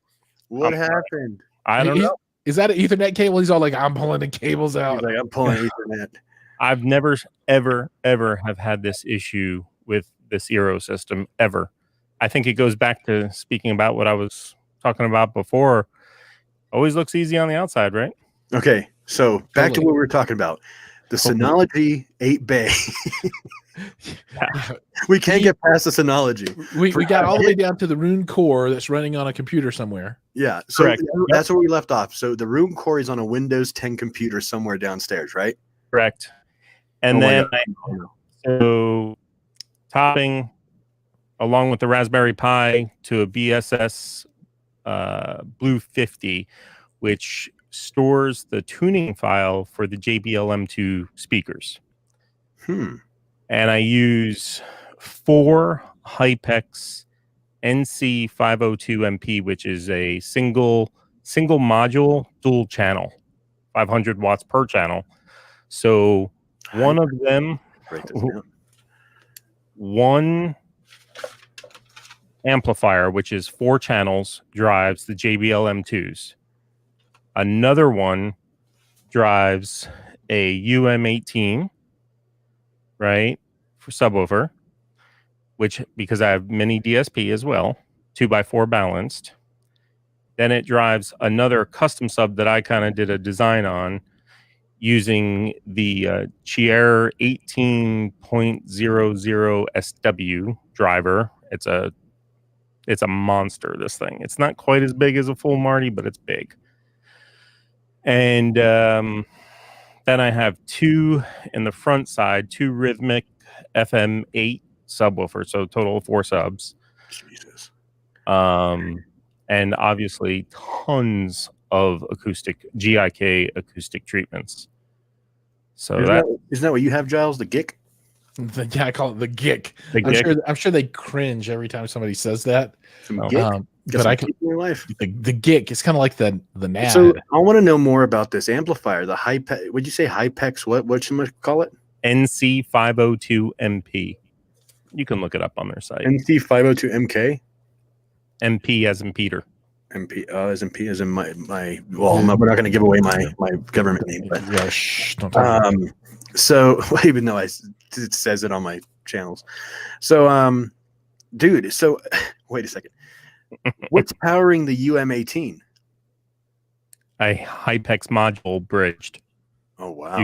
what happened? I don't know. Is that an Ethernet cable? He's all like, I'm pulling the cables out. He's like, I'm pulling Ethernet. I've never, ever have had this issue with this Eero system, ever. I think it goes back to speaking about what I was talking about before. Always looks easy on the outside, right? Okay, so back to what we were talking about. The Synology 8 Bay. Yeah. We can't get past this analogy. We got all the way down to the Rune core that's running on a computer somewhere. Yeah. So Correct. that's where we left off. So the Rune core is on a Windows 10 computer somewhere downstairs, right? Correct. And Oh my then God. so topping along with the Raspberry Pi to a BSS Blue 50, which stores the tuning file for the JBL M2 speakers. And I use 4 HiPex NC502MP, which is a single module dual channel, 500 watts per channel. So one of them, one amplifier, which is 4 channels, drives the JBL M2s. Another one drives a UM18, right, for subwoofer, which, because I have mini DSP as well, 2x4 balanced. Then it drives another custom sub that I kind of did a design on using the Chier 18.00 SW driver. It's a monster, this thing. It's not quite as big as a full Marty, but it's big. And then I have 2 in the front side, 2 rhythmic FM8 subwoofers, so total of 4 subs. Jesus. And obviously tons of acoustic GIK acoustic treatments. So isn't that what you have, Giles? The GIK? Yeah, I call it the GIK. The I'm sure they cringe every time somebody says that. Some GIK? But I can in your life. the GIK. It's kind of like the NAD. So I want to know more about this amplifier. The HiPex. Would you say HiPex? What should I call it? NC502MP. You can look it up on their site. NC502MK. MP as in Peter. MP as in P as in my. Well, we're not going to give away my government name, but yeah, shh, don't talk about it. So even though it says it on my channels, so dude, so wait a second. What's powering the UM18? A HiPex module bridged. Oh wow!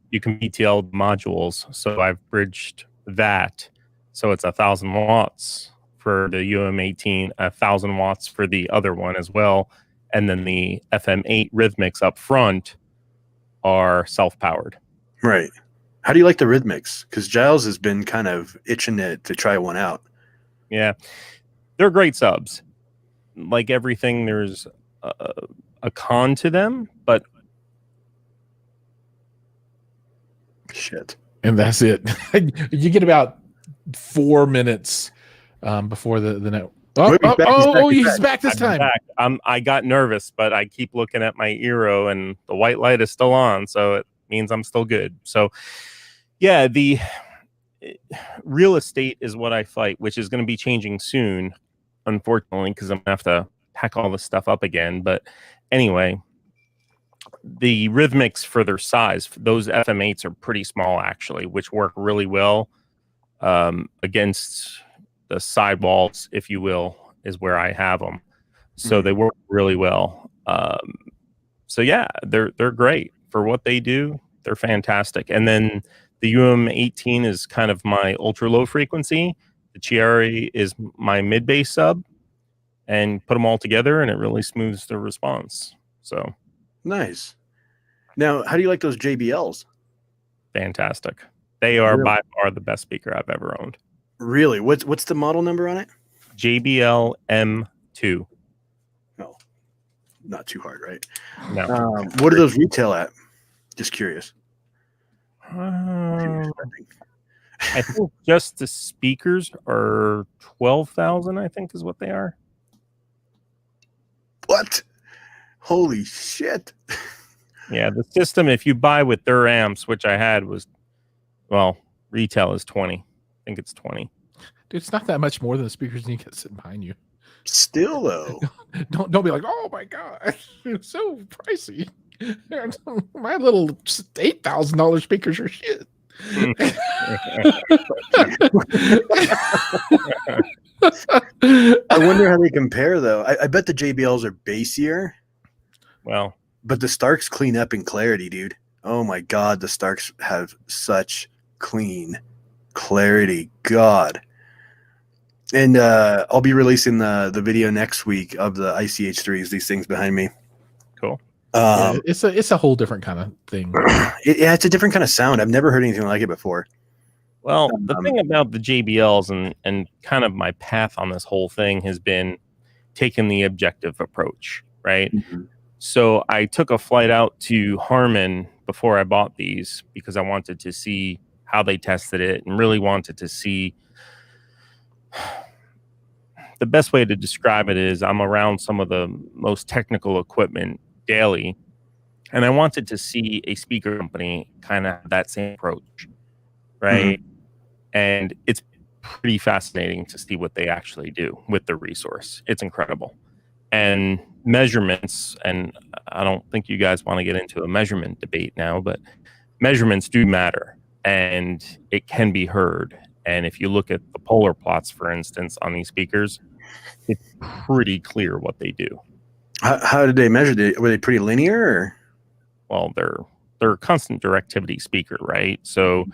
You can PTL modules, so I've bridged that, so it's 1,000 watts for the UM18, 1,000 watts for the other one as well, and then the FM8 rhythmics up front are self-powered. Right. How do you like the rhythmics? Because Giles has been kind of itching to try one out. Yeah, they're great subs. Like everything, there's a con to them, but shit. And that's it. You get about 4 minutes before the net. He's back this time. Back. I got nervous, but I keep looking at my Eero, and the white light is still on, so it means I'm still good. So, yeah, the real estate is what I fight, which is going to be changing soon, unfortunately, because I'm going to have to pack all this stuff up again. But anyway, the rhythmics for their size, those FM8s are pretty small, actually, which work really well against the sidewalls, if you will, is where I have them. So they work really well. So yeah, they're great for what they do. They're fantastic. And then the UM18 is kind of my ultra low frequency. The Chiari is my mid bass sub, and put them all together, and it really smooths the response. So nice. Now, how do you like those JBLs? Fantastic. They are by far the best speaker I've ever owned. Really? What's the model number on it? JBL M2. No, not too hard, right? No. What do those retail at? Just curious. I think just the speakers are 12,000. I think is what they are. What? Holy shit! Yeah, the system, if you buy with their amps, which I had, was, well, retail is 20. I think it's 20. Dude, it's not that much more than the speakers you get sitting behind you. Still though, don't be like, oh my god, it's so pricey. My little $8,000 speakers are shit. I wonder how they compare though. I bet the JBLs are bassier. Well, but the Starks clean up in clarity, dude. Oh my god, the Starks have such clean Clarity, God. And I'll be releasing the video next week of the ICH3s, these things behind me. Cool. Yeah, it's a whole different kind of thing. Yeah, it's a different kind of sound. I've never heard anything like it before. Well, the thing about the JBLs and kind of my path on this whole thing has been taking the objective approach, right? Mm-hmm. So I took a flight out to Harman before I bought these because I wanted to see how they tested it and really wanted to see. The best way to describe it is I'm around some of the most technical equipment daily, and I wanted to see a speaker company kind of have that same approach, right? Mm-hmm. And it's pretty fascinating to see what they actually do with the resource. It's incredible. And measurements, and I don't think you guys want to get into a measurement debate now, but measurements do matter, and it can be heard. And if you look at the polar plots, for instance, on these speakers, it's pretty clear what they do. How did they measure? Were they pretty linear? Or? Well, they're a constant directivity speaker, right? So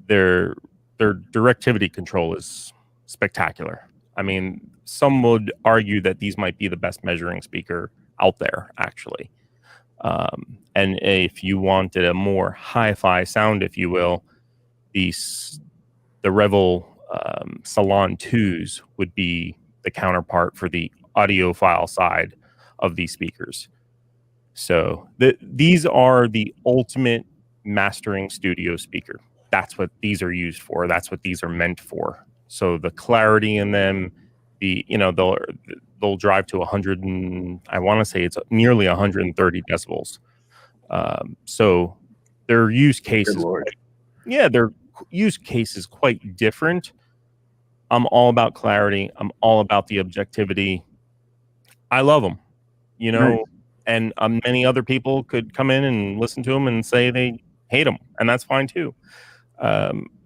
their directivity control is spectacular. I mean, some would argue that these might be the best measuring speaker out there, actually. And if you wanted a more hi-fi sound, if you will, the Revel Salon 2s would be the counterpart for the audiophile side of these speakers. So these are the ultimate mastering studio speaker. That's what these are used for. That's what these are meant for. So the clarity in them, they'll drive to 100 and I want to say it's nearly 130 decibels. So their use case their use case is quite different. I'm all about clarity. I'm all about the objectivity. I love them, Right. and many other people could come in and listen to them and say they hate them, and that's fine too.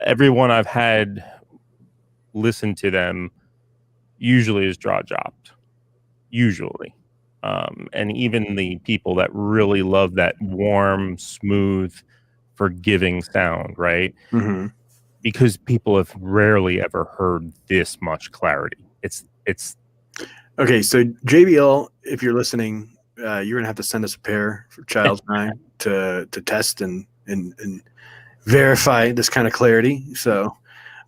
Everyone I've had listen to them usually is jaw dropped, usually. And even the people that really love that warm, smooth, forgiving sound, right? Mm-hmm. Because people have rarely ever heard this much clarity. It's Okay, so JBL, if you're listening, you're gonna have to send us a pair for Childs and I to test and verify this kind of clarity. So,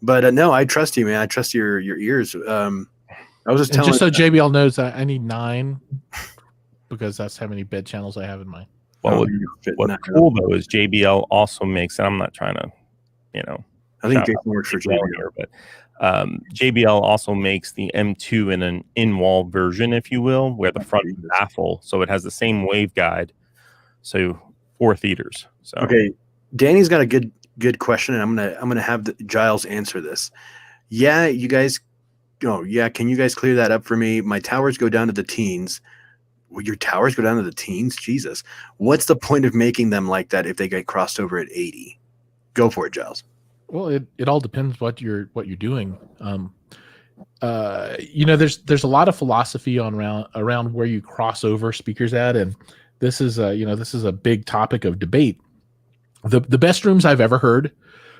but no, I trust you, man. I trust your ears. I was just telling. Just so JBL knows, I need 9 because that's how many bed channels I have in mine. Well, what's cool though is JBL also makes, and I'm not trying to, I think Jason works for JBL here, but JBL also makes the M2 in an in-wall version, if you will, where the front is baffle, so it has the same waveguide. So 4 theaters. So okay, Danny's got a good question, and I'm gonna have Giles answer this. Yeah, you guys. Oh yeah, can you guys clear that up for me? My towers go down to the teens. Well, your towers go down to the teens? Jesus. What's the point of making them like that if they get crossed over at 80? Go for it, Giles. Well, it all depends what you're doing. There's a lot of philosophy around where you cross over speakers at, and this is a big topic of debate. The best rooms I've ever heard.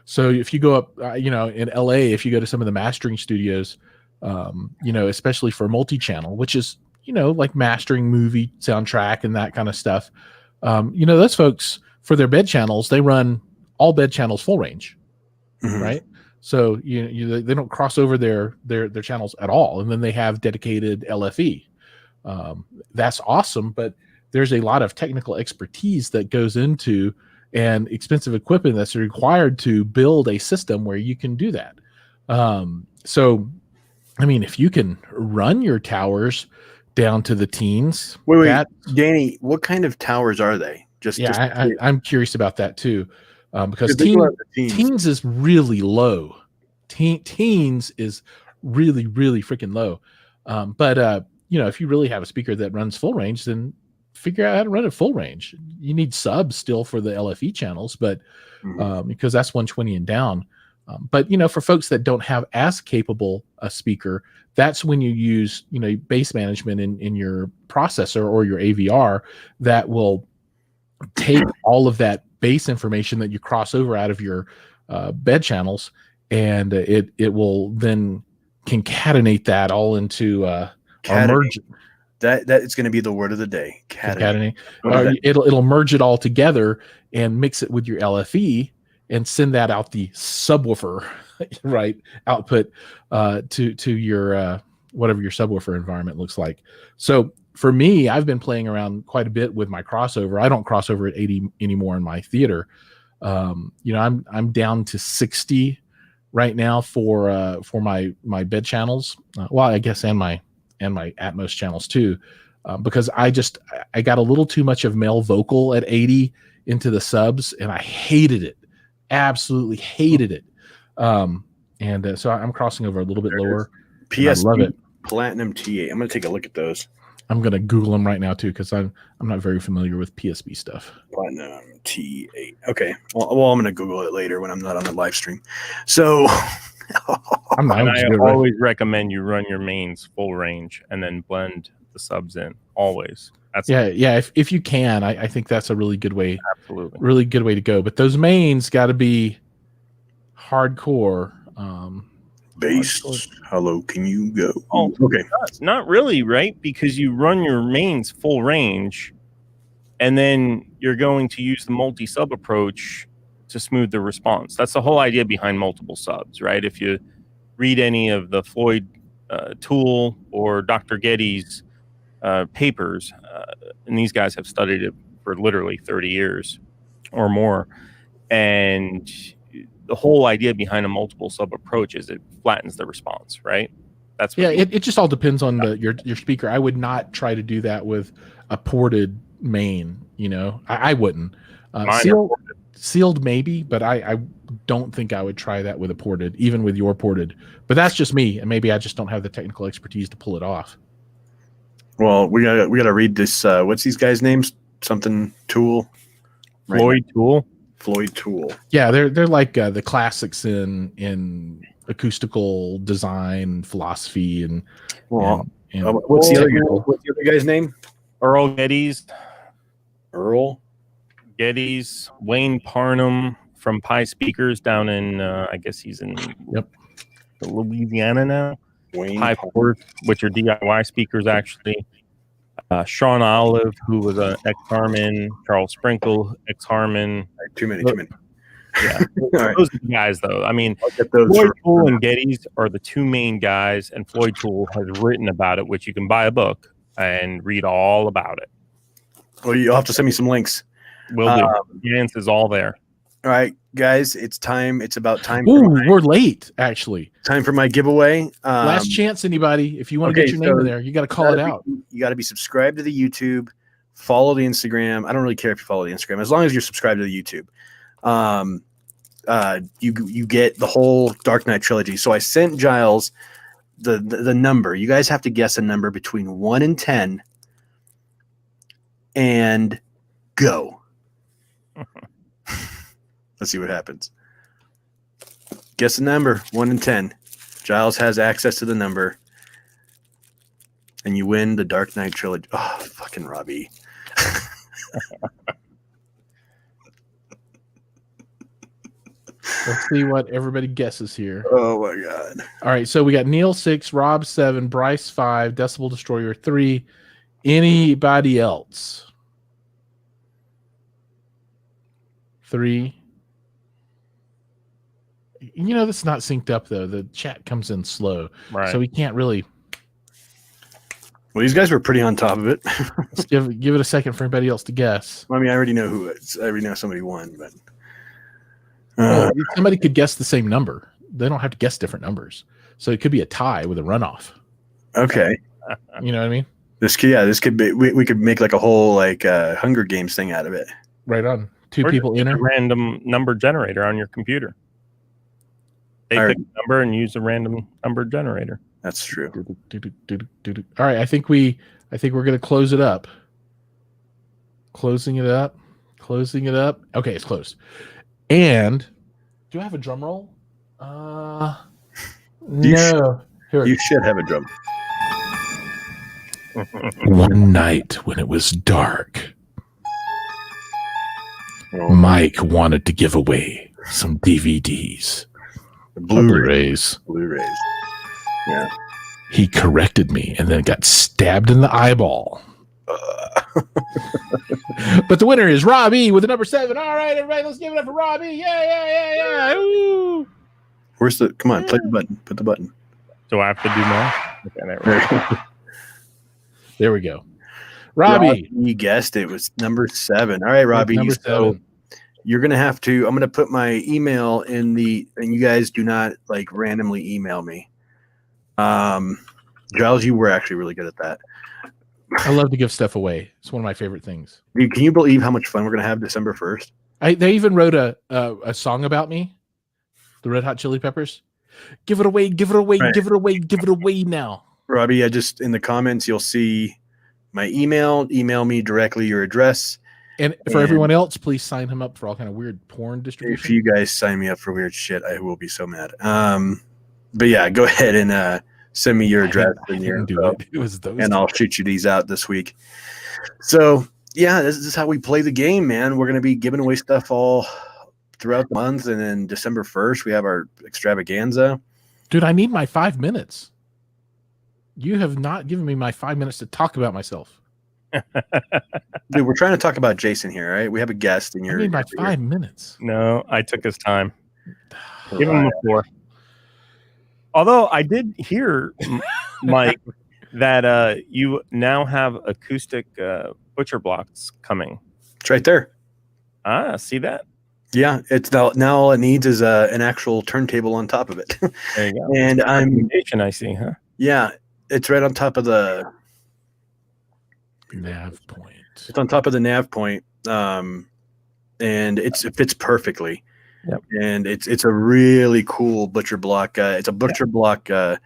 So if you go up, in LA, if you go to some of the mastering studios, especially for multi-channel, which is like mastering movie soundtrack and that kind of stuff, those folks for their bed channels, they run all bed channels full range. Mm-hmm. Right. So they don't cross over their channels at all. And then they have dedicated LFE. That's awesome. But there's a lot of technical expertise that goes into and expensive equipment that's required to build a system where you can do that. So, I mean, if you can run your towers down to the teens. Wait, Danny, what kind of towers are they? I'm curious about that too. Because teens is really low. Teens is really, really freaking low. But if you really have a speaker that runs full range, then figure out how to run it full range. You need subs still for the LFE channels, but because that's 120 and down. But for folks that don't have as capable a speaker, that's when you use bass management in your processor or your AVR that will take all of that bass information that you cross over out of your bed channels and it will then concatenate that all into or merge that it's going to be the word of the day. concatenate. It'll merge it all together and mix it with your LFE and send that out the subwoofer, right? Output to your whatever your subwoofer environment looks like. So for me, I've been playing around quite a bit with my crossover. I don't crossover at 80 anymore in my theater. I'm down to 60 right now for my bed channels. Well, I guess and my Atmos channels too, because I got a little too much of male vocal at 80 into the subs, and I hated it, absolutely hated it. So I'm crossing over a little bit lower. PSP, I love it. Platinum T8. I'm going to take a look at those. I'm going to Google them right now too, because I'm not very familiar with PSP stuff. Platinum T8. Okay. Well, I'm going to Google it later when I'm not on the live stream. So I always recommend you run your mains full range and then blend the subs in. Always. If you can, I think that's a really good way. Absolutely. Really good way to go. But those mains got to be hardcore. Bass, how low can you go? Oh, okay. Not really, right? Because you run your mains full range, and then you're going to use the multi-sub approach to smooth the response. That's the whole idea behind multiple subs, right? If you read any of the Floyd Toole or Dr. Getty's papers, and these guys have studied it for literally 30 years or more, and the whole idea behind a multiple sub approach is it flattens the response, right? That's what it just all depends on your speaker. I would not try to do that with a ported main. I wouldn't. Sealed maybe, but I don't think I would try that with a ported, even with your ported. But that's just me, and maybe I just don't have the technical expertise to pull it off. Well, we gotta read this. What's these guys' names? Something Toole, Floyd Toole. Floyd Toole. Yeah, they're like the classics in acoustical design philosophy and. What's the other guy's name? Earl Geddes. Earl Geddes, Wayne Parnham from Pi Speakers down in I guess he's in Louisiana now. Wayne Pi Force, which are DIY speakers actually. Sean Olive, who was an ex-Harman, Charles Sprinkle, ex-Harman. Too many. Yeah, those are the guys though. I mean, Floyd Toole and Geddes are the two main guys, and Floyd Toole has written about it, which you can buy a book and read all about it. Well, you'll have to send me some links. Will do. The answer is all there. All right, guys, it's time. It's about time. We're late, actually. Time for my giveaway. Last chance, anybody. If you want to get your name in there, you got to call it out. You got to be subscribed to the YouTube, follow the Instagram. I don't really care if you follow the Instagram, as long as you're subscribed to the YouTube. You get the whole Dark Knight trilogy. So I sent Giles the number. You guys have to guess a number between 1 and 10, and go. Let's see what happens. Guess the number, 1 and 10. Giles has access to the number. And you win the Dark Knight trilogy. Oh, fucking Robbie. Let's see what everybody guesses here. Oh, my God. All right, so we got Neil 6, Rob 7, Bryce 5, Decibel Destroyer 3. Anybody else? 3. That's not synced up though. The chat comes in slow, right? So we can't really. Well, these guys were pretty on top of it. Let's give it a second for anybody else to guess. I mean, I already know who it is. I already know somebody won, but somebody could guess the same number. They don't have to guess different numbers, so it could be a tie with a runoff. Okay, you know what I mean? This could be. We could make like a whole Hunger Games thing out of it. Right on. Two people enter a random number generator on your computer. They pick a number and use a random number generator. That's true. All right, I think we're going to close it up. Closing it up. Okay, it's closed. And do I have a drum roll? No. You should have a drum. One night when it was dark, Mike wanted to give away some DVDs. Blu-rays. Blu-rays. Yeah. He corrected me and then got stabbed in the eyeball. But the winner is Robbie with the number 7. All right, everybody, let's give it up for Robbie. Yeah. Woo. Where's the? Come on, play the button. Put the button. Do I have to do more? Okay, there we go. Robbie, you guessed it was number 7. All right, Robbie. Number 7. You're gonna have to. I'm gonna put my email in the. And you guys do not like randomly email me. Giles, you were actually really good at that. I love to give stuff away. It's one of my favorite things. Dude, can you believe how much fun we're gonna have December 1st? They even wrote a song about me. The Red Hot Chili Peppers. Give it away, give it away, right. Give it away, give it away now. Robbie, I just in the comments you'll see my email. Email me directly your address. And for everyone else, please sign him up for all kind of weird porn distribution. If you guys sign me up for weird shit, I will be so mad. But yeah, go ahead and send me your address and your info, it was those and I'll shoot you these out this week. So yeah, this is how we play the game, man. We're gonna be giving away stuff all throughout the month, and then December 1st we have our extravaganza. Dude, I need my 5 minutes. You have not given me my 5 minutes to talk about myself. Dude, we're trying to talk about Jason here, right? We have a guest, and I need my 5 minutes. No, I took his time. Give him the floor. Although I did hear, Mike, that you now have acoustic butcher blocks coming. It's right there. Ah, see that? Yeah, it's now all it needs is an actual turntable on top of it. There you go. And I see, huh? Yeah, it's right on top of the nav point. It's on top of the nav point, and it fits perfectly. Yep. And it's a really cool butcher block. It's a butcher block thing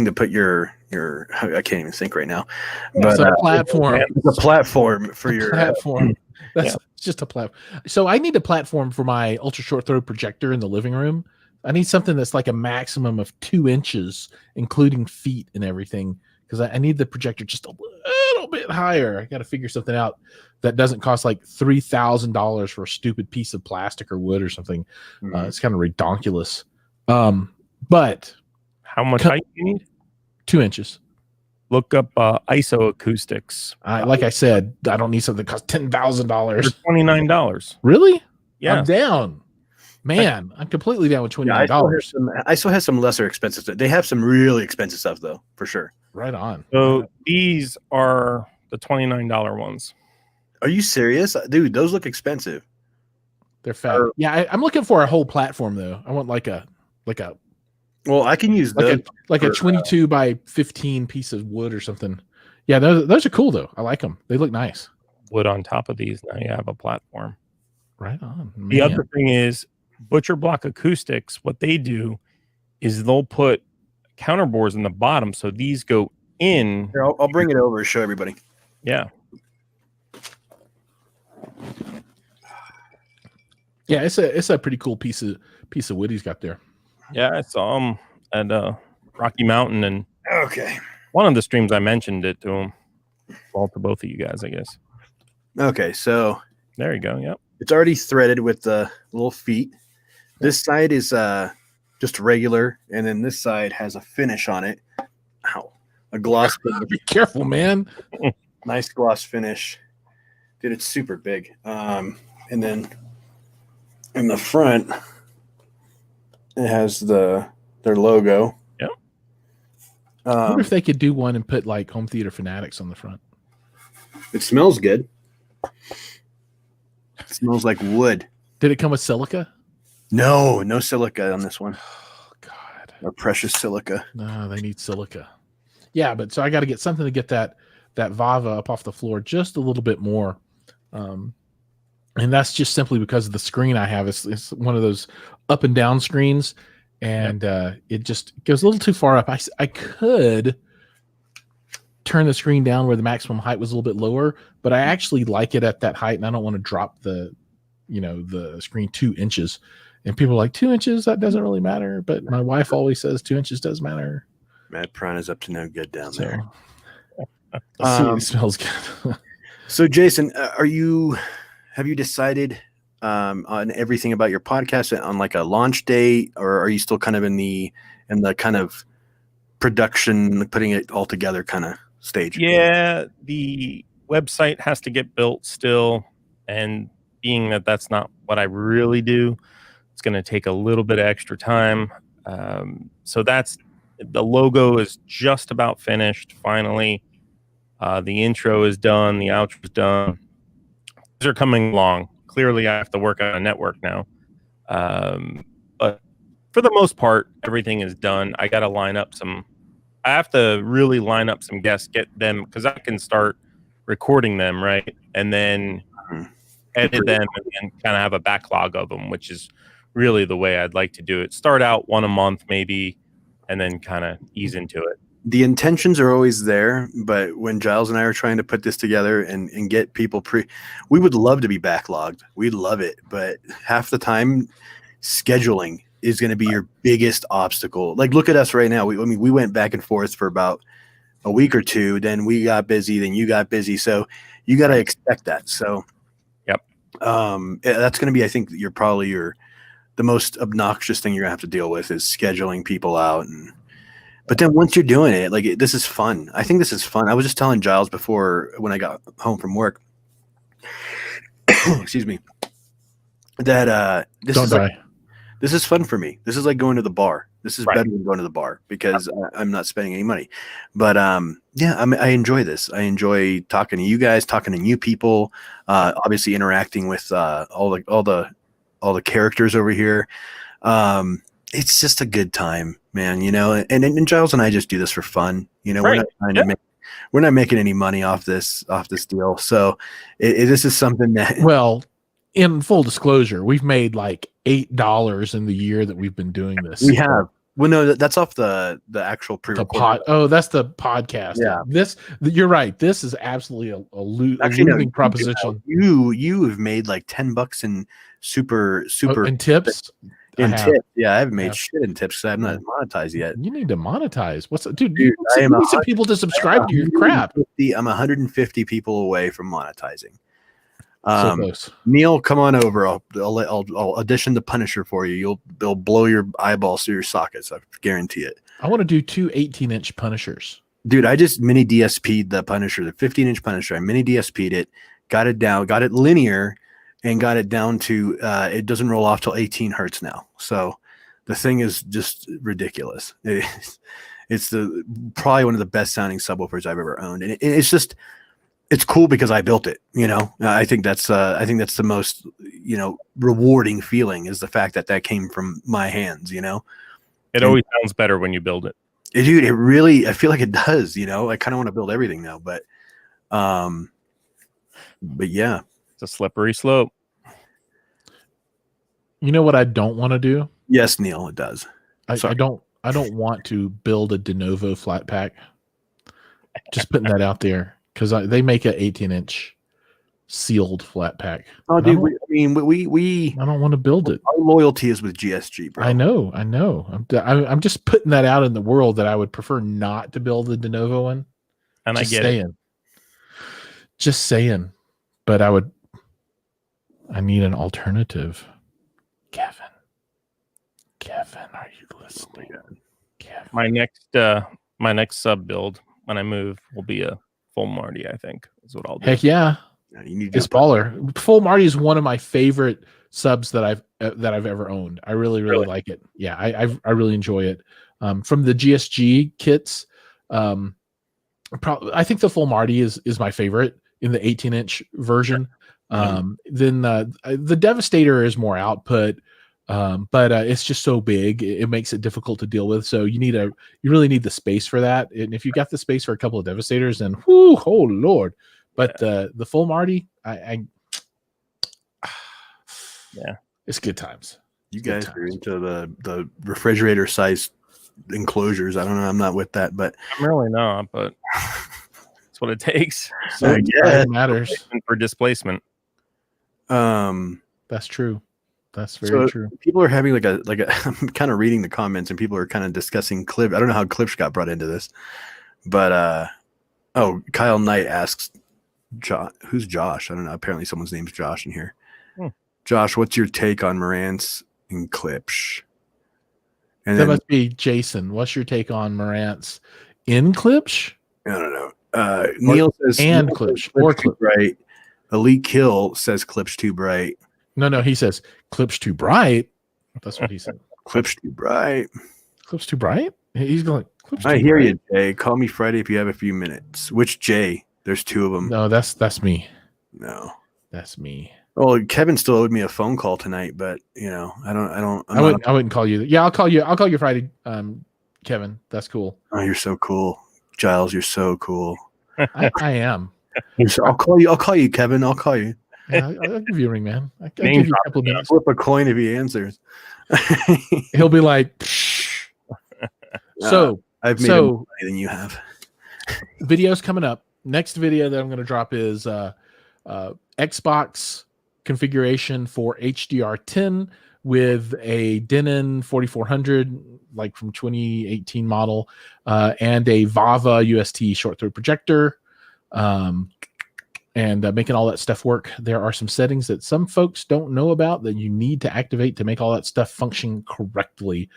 to put your I can't even think right now. But it's a platform. It's a platform for your platform. That's just a platform. So I need a platform for my ultra short throw projector in the living room. I need something that's like a maximum of 2 inches, including feet and everything, because I need the projector just a little bit higher. I got to figure something out that doesn't cost like $3,000 for a stupid piece of plastic or wood or something. Mm-hmm. It's kind of redonkulous. But how much height do you need? 2 inches. Look up ISO acoustics. Like I said, I don't need something that costs $10,000. $29. Really? Yeah. I'm down. Man, I'm completely down with $29. ISO has some lesser expensive stuff. They have some really expensive stuff though, for sure. Right on. So these are the $29 ones. Are you serious? Dude, those look expensive. They're fat. Yeah, I'm looking for a whole platform though. I want like a well, I can use those like a 22 by 15 piece of wood or something. Yeah, those are cool though. I like them. They look nice. Wood on top of these. Now you have a platform. Right on. Man. The other thing is Butcher Block Acoustics. What they do is they'll put counterbores in the bottom, so these go in. Here, I'll bring it over to show everybody. Yeah. Yeah, it's a pretty cool piece of wood he's got there. Yeah, I saw him at Rocky Mountain, and okay, one of the streams I mentioned it to him. Well, to both of you guys, I guess. Okay, so there you go. Yep, it's already threaded with the little feet. This side is just regular, and then this side has a finish on it. Ow, a gloss finish. Be careful, man. Nice gloss finish, dude. It's super big. And then in the front, it has their logo. Yep. I wonder if they could do one and put like Home Theater Fanatics on the front. It smells good. It smells like wood. Did it come with silica? No silica on this one. Oh, God. Our precious silica. No, they need silica. Yeah, but so I got to get something to get that Vava up off the floor just a little bit more. And that's just simply because of the screen I have. It's one of those up and down screens, and it just goes a little too far up. I could turn the screen down where the maximum height was a little bit lower, but I actually like it at that height, and I don't want to drop the screen 2 inches. And people are like, 2 inches? That doesn't really matter. But my wife always says 2 inches does matter. Matt Prine is up to no good down there. It smells good. So, Jason, have you decided on everything about your podcast on like a launch date, or are you still kind of in the kind of production, putting it all together kind of stage? Yeah, the website has to get built still, and being that that's not what I really do, it's going to take a little bit of extra time. So that's the logo is just about finished. Finally, the intro is done. The outro is done. These are coming along. Clearly, I have to work on a network now. But for the most part, everything is done. I got to line up some. I have to really line up some guests, get them, because I can start recording them, right, and then edit them, and then kind of have a backlog of them, which is really the way I'd like to do it. Start out one a month, maybe, and then kind of ease into it. The intentions are always there, but when Giles and I are trying to put this together and get people we would love to be backlogged. We'd love it, but half the time scheduling is going to be your biggest obstacle. Like, look at us right now. We went back and forth for about a week or two. Then we got busy. Then you got busy. So you got to expect that. So, yep. That's going to be, I think, the most obnoxious thing you're gonna have to deal with is scheduling people out. But then once you're doing it, like, this is fun. I think this is fun. I was just telling Giles before when I got home from work, excuse me, that this is fun for me. This is like going to the bar. This is better than going to the bar because I'm not spending any money. But yeah, I enjoy this. I enjoy talking to you guys, talking to new people, obviously interacting with all the characters over here. It's just a good time, man. You know, and Giles and I just do this for fun. You know, we're not trying to we're not making any money off this deal. So this is something that, well, in full disclosure, we've made like $8 in the year that we've been doing this. We have. Well, no, that's off the actual pre-recorded. That's the podcast. Yeah. You're right. This is absolutely a losing proposition. You have made like $10 in super in tips. Tips. Yeah, I haven't made shit in tips because I'm not monetized yet. You need to monetize. Dude, you need some people to subscribe to your crap. I'm 150 people away from monetizing. So close. Neil, come on over. I'll audition the Punisher for you. They'll blow your eyeballs through your sockets. I guarantee it. I want to do 2 18-inch Punishers. Dude, I just mini DSP'd the Punisher, the 15-inch Punisher. I mini DSP'd it, got it down, got it linear, and got it down to it doesn't roll off till 18 hertz now. So the thing is just ridiculous. It's probably one of the best sounding subwoofers I've ever owned, and it's cool because I built it. You know, I think that's the most rewarding feeling is the fact that came from my hands. You know, it always sounds better when you build it. Dude, it really, I feel like it does. You know, I kind of want to build everything now, but yeah. A slippery slope. You know what I don't want to do? Yes, Neil, it does. I don't want to build a de novo flat pack. Just putting that out there because they make an 18-inch sealed flat pack. Oh, dude, we I don't want to build it. Our loyalty is with GSG, bro. I know. I'm just putting that out in the world that I would prefer not to build the de novo one. And just I get it. Just saying. But I need an alternative. Kevin, are you listening? Kevin. My next sub build when I move will be a full Marty. I think is what I'll do. Heck yeah, it's baller. Full Marty is one of my favorite subs that I've ever owned. I really like it. Yeah, I really enjoy it. From the GSG kits, I think the full Marty is my favorite in the 18-inch version. Then the Devastator is more output, but it's just so big it makes it difficult to deal with. So you really need the space for that. And if you got the space for a couple of Devastators, then whoo, oh Lord! But the full Marty, yeah, it's good times. You guys are into the refrigerator size enclosures. I don't know. I'm not with that, but I'm really not. But that's what it takes. So it matters for displacement. That's true. That's very true. People are having like a I'm kind of reading the comments and people are kind of discussing Clip. I don't know how Clips got brought into this, but Kyle Knight asks who's Josh? I don't know. Apparently someone's name's Josh in here. Josh, what's your take on Morantz and Klipsch? And That then must be Jason. What's your take on Morantz in Klipsch? I don't know. Neil says and Neil Klipsch, says or too Klipsch. bright. Elite Kill says Klipsch too bright. No, he says Klipsch too bright. That's what he said. Klipsch too bright. Klipsch too bright? He's going, Klipsch I too hear bright? you, Jay. Call me Friday if you have a few minutes. Which Jay? There's two of them. No, that's me. No. That's me. Well, Kevin still owed me a phone call tonight, but I wouldn't call you. Yeah, I'll call you Friday, Kevin. That's cool. Oh, you're so cool. Giles, you're so cool. I am. I'll call you, Kevin. I'll call you. Yeah, I'll give you a ring, man. I'll give you a couple of minutes. Flip a coin if he answers. He'll be like, Psh. I've made more money than you have. Videos coming up. Next video that I'm going to drop is Xbox configuration for HDR10 with a Denon 4400, like from 2018 model, and a Vava UST short throw projector, and making all that stuff work. There are some settings that some folks don't know about that you need to activate to make all that stuff function correctly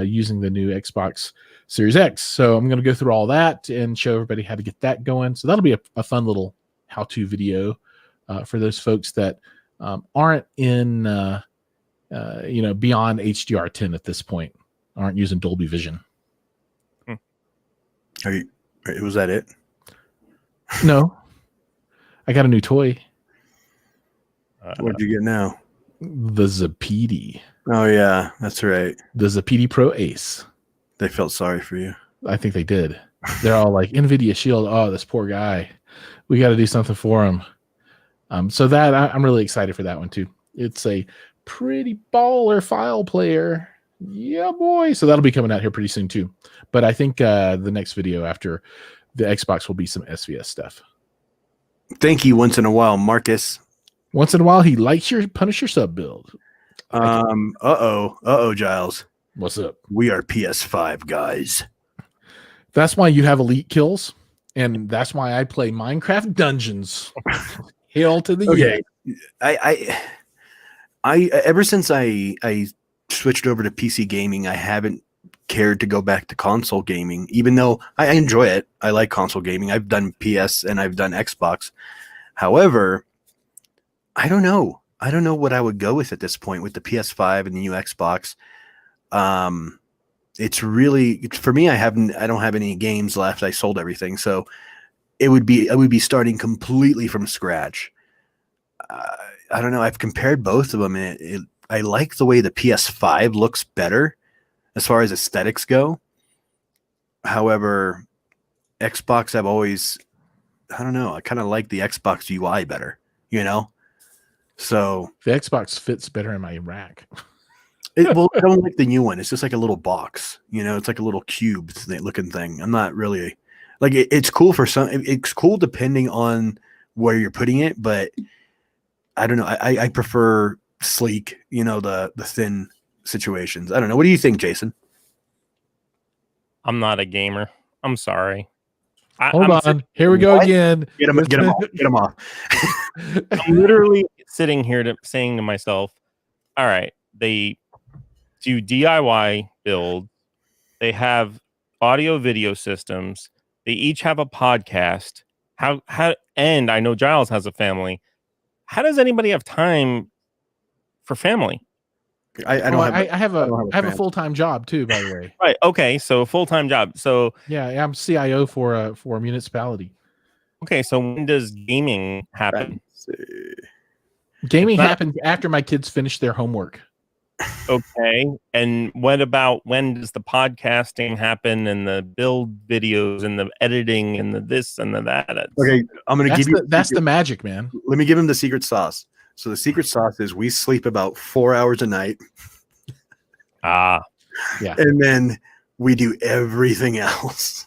using the new Xbox Series X. So I'm going to go through all that and show everybody how to get that going. So that'll be a fun little how-to video for those folks that aren't in, beyond HDR10 at this point, aren't using Dolby Vision. Was that it? No. I got a new toy. What'd you get now? The Zapedi. Oh, yeah, that's right. The Zapedi Pro Ace. They felt sorry for you. I think they did. They're all like, NVIDIA Shield. Oh, this poor guy. We got to do something for him. So that I'm really excited for that one too. It's a pretty baller file player. Yeah, boy. So that'll be coming out here pretty soon too. But I think the next video after the Xbox will be some SVS stuff. Thank you once in a while, Marcus. Once in a while, he likes your Punisher sub build. Giles. What's up? We are PS5 guys. That's why you have elite kills, and that's why I play Minecraft Dungeons. Hail to the okay. I ever since I switched over to PC gaming, I haven't cared to go back to console gaming, even though I enjoy it. I like console gaming. I've done PS and I've done Xbox. However, I don't know what I would go with at this point with the PS5 and the new Xbox. It's for me. I don't have any games left. I sold everything, so I would be starting completely from scratch. I don't know. I've compared both of them, and I like the way the PS5 looks better as far as aesthetics go. However, Xbox, I don't know. I kind of like the Xbox UI better, So the Xbox fits better in my rack. I don't like the new one. It's just like a little box, it's like a little cube looking thing. I'm not really like it's cool for some. It's cool depending on where you're putting it, but I don't know. I prefer sleek, the thin situations. I don't know. What do you think, Jason? I'm not a gamer. I'm sorry. Hold on. Here we go again. Get him off. I'm literally sitting here saying to myself, all right, they do DIY build. They have audio video systems. They each have a podcast. And I know Giles has a family. How does anybody have time for family? I have a full-time job too, by the way. Right. Okay. So a full-time job. So yeah, I'm CIO for a municipality. Okay. So when does gaming happen? Gaming happens after my kids finish their homework. Okay. And what about when does the podcasting happen and the build videos and the editing and the this and the that? Okay. I'm going to give you that's the magic, man. Let me give him the secret sauce. So the secret sauce is we sleep about 4 hours a night. Yeah. And then we do everything else.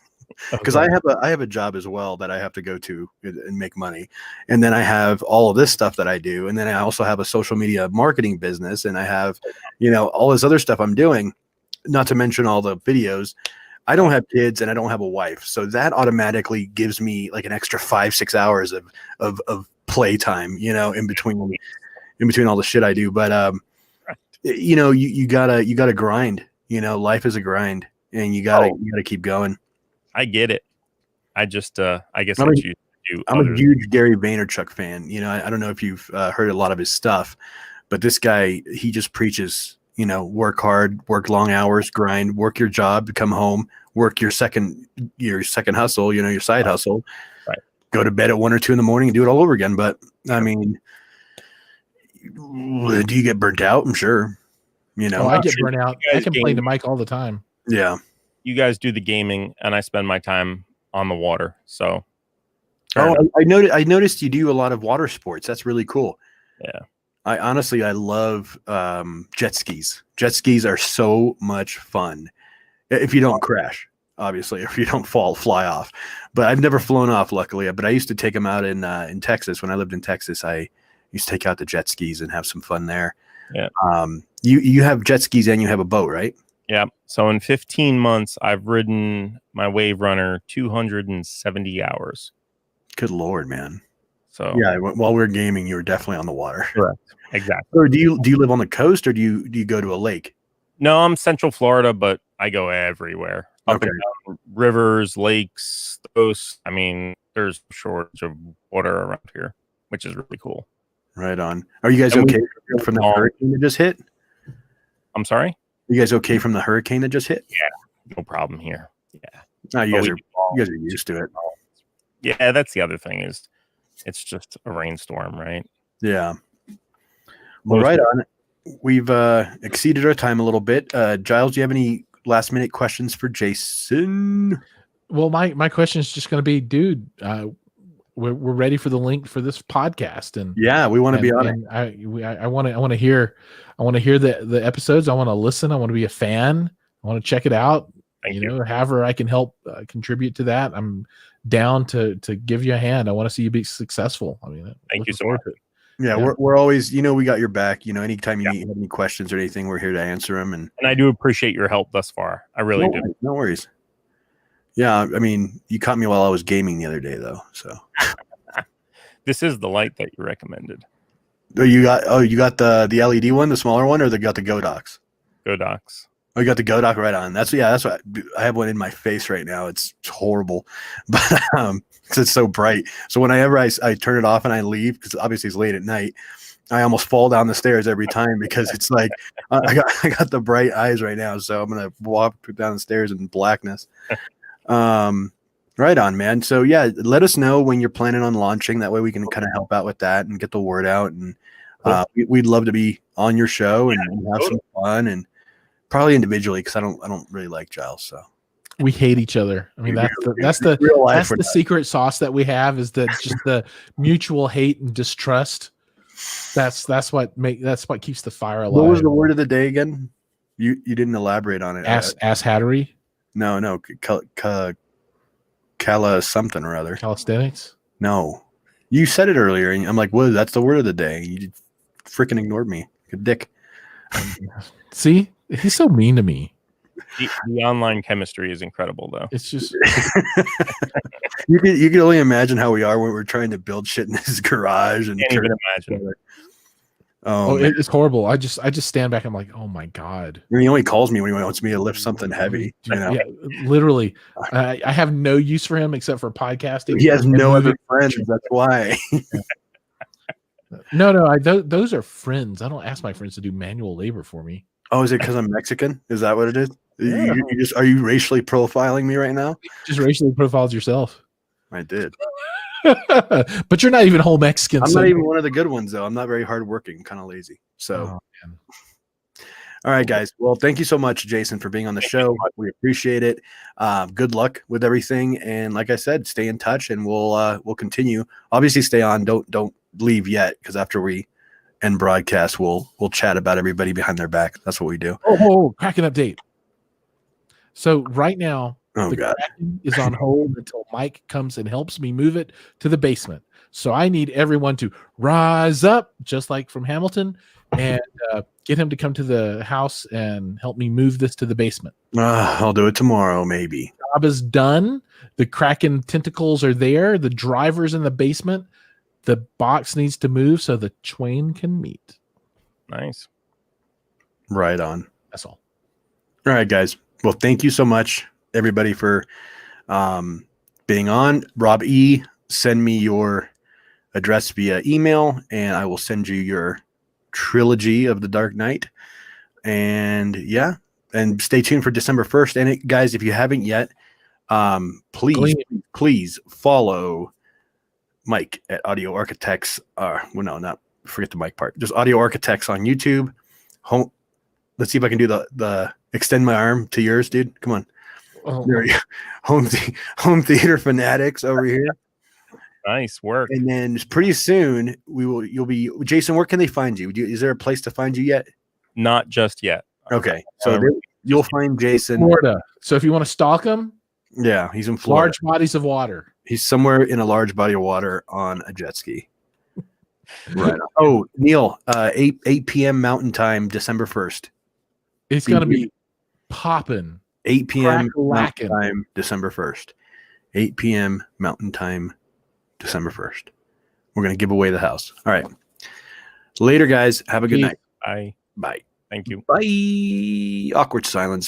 Because I have a job as well that I have to go to and make money. And then I have all of this stuff that I do. And then I also have a social media marketing business. And I have, all this other stuff I'm doing, not to mention all the videos. I don't have kids and I don't have a wife. So that automatically gives me like an extra 5-6 hours of playtime, in between. in between all the shit I do. But you know, you gotta grind. You know, life is a grind, and you gotta keep going. I get it. I just I guess I'm a huge Gary Vaynerchuk fan. You know, I don't know if you've heard a lot of his stuff, but this guy, he just preaches, you know, work hard, work long hours, grind, work your job, come home, work your second hustle, you know, your side hustle, right. Go to bed at 1 or 2 in the morning and do it all over again. But I mean, do you get burnt out? I'm sure. You know, I get burnt out. I complain to Mike all the time. Yeah. You guys do the gaming, and I spend my time on the water. So, I noticed you do a lot of water sports. That's really cool. Yeah. I love jet skis. Jet skis are so much fun. If you don't crash, obviously, if you don't fly off. But I've never flown off, luckily. But I used to take them out in Texas. When I lived in Texas, I used to take out the jet skis and have some fun there. Yeah. You have jet skis and you have a boat, right? Yeah. So in 15 months, I've ridden my Wave Runner 270 hours. Good Lord, man. So yeah, while we were gaming, you were definitely on the water. Correct. Exactly. Or do you live on the coast, or do you go to a lake? No, I'm Central Florida, but I go everywhere. Up Okay. and down rivers, lakes, coasts. I mean, there's a shortage of water around here, which is really cool. Right on. Are you guys okay from the hurricane that just hit? I'm sorry? Are you guys okay from the hurricane that just hit? Yeah, no problem here. Yeah. Oh, you guys are used to it. Yeah, that's the other thing is it's just a rainstorm, right? Yeah. Well, right on. We've exceeded our time a little bit. Giles, do you have any last minute questions for Jason? Well, my question is just going to be, dude, we're ready for the link for this podcast, and yeah, we want to be on it. I want to hear the episodes. I want to listen. I want to be a fan. I want to check it out. Thank you. However I can help contribute to that, I'm down to give you a hand. I want to see you be successful. I mean, thank you so much. Yeah, we're always, you know, we got your back. You know, anytime you have any questions or anything, we're here to answer them. And I do appreciate your help thus far. I really do. No worries. Yeah, I mean, you caught me while I was gaming the other day, though. So this is the light that you recommended. You got the LED one, the smaller one, or got the Godox? Godox. Oh, you got the Godox right on. That's what I have one in my face right now. It's horrible, but because it's so bright. So whenever I turn it off and I leave, because obviously it's late at night, I almost fall down the stairs every time because it's like I got the bright eyes right now. So I'm gonna walk down the stairs in blackness. Right on, man. So yeah, let us know when you're planning on launching. That way we can kind of help out with that and get the word out. And we'd love to be on your show and have some fun, and probably individually, because I don't really like Giles. So we hate each other. I mean, that's the secret sauce that we have, is that just the mutual hate and distrust. That's what keeps the fire alive. What was the word of the day again? You didn't elaborate on it. Ass hattery. No, Cala something or other. Calisthenics? No. You said it earlier, and I'm like, well, that's the word of the day. You freaking ignored me. Good dick. See? He's so mean to me. The online chemistry is incredible, though. It's just... you can only imagine how we are when we're trying to build shit in his garage. And can't even imagine. It's horrible. I just stand back. I'm like, oh my god. And he only calls me when he wants me to lift something heavy. You know? Yeah, literally. I have no use for him except for podcasting. He has no other friends. That's why. No. Those are friends. I don't ask my friends to do manual labor for me. Oh, is it because I'm Mexican? Is that what it is? Yeah. Are you racially profiling me right now? Just racially profiled yourself. I did. But you're not even whole Mexican. I'm not even one of the good ones, though. I'm not very hardworking, kind of lazy. So, all right, guys. Well, thank you so much, Jason, for being on the show. We appreciate it. Good luck with everything, and like I said, stay in touch, and we'll continue. Obviously, stay on. Don't leave yet, because after we end broadcast, we'll chat about everybody behind their back. That's what we do. Oh, Kraken update. So right now, the Kraken is on hold until Mike comes and helps me move it to the basement. So I need everyone to rise up, just like from Hamilton, and get him to come to the house and help me move this to the basement. I'll do it tomorrow, maybe. Job is done. The Kraken tentacles are there. The driver's in the basement. The box needs to move so the twain can meet. Nice. Right on. That's all. All right, guys. Well, thank you so much, everybody, for being on. Rob E., send me your address via email, and I will send you your trilogy of The Dark Knight. And yeah, and stay tuned for December 1st. And guys, if you haven't yet, please follow Mike at Audio Architects. Forget the Mike part. Just Audio Architects on YouTube. Let's see if I can do the extend my arm to yours, dude. Come on. Oh, There you go. Home Theater Fanatics over here. Nice work. And then pretty soon you'll be Jason. Where can they find you? Is there a place to find you yet? Not just yet. Okay, so you'll find Jason Florida. So if you want to stalk him, yeah, he's in Florida. large bodies of water. He's somewhere in a large body of water on a jet ski. Right. Oh, Neil, 8 p.m. Mountain Time, December 1st. It's gonna be popping. 8 p.m. Crack-a-lackin'. Mountain Time, December 1st. 8 p.m. Mountain Time, December 1st. We're gonna give away the house. All right. Later, guys. Have a good night. Bye. Bye. Thank you. Bye. Awkward silence.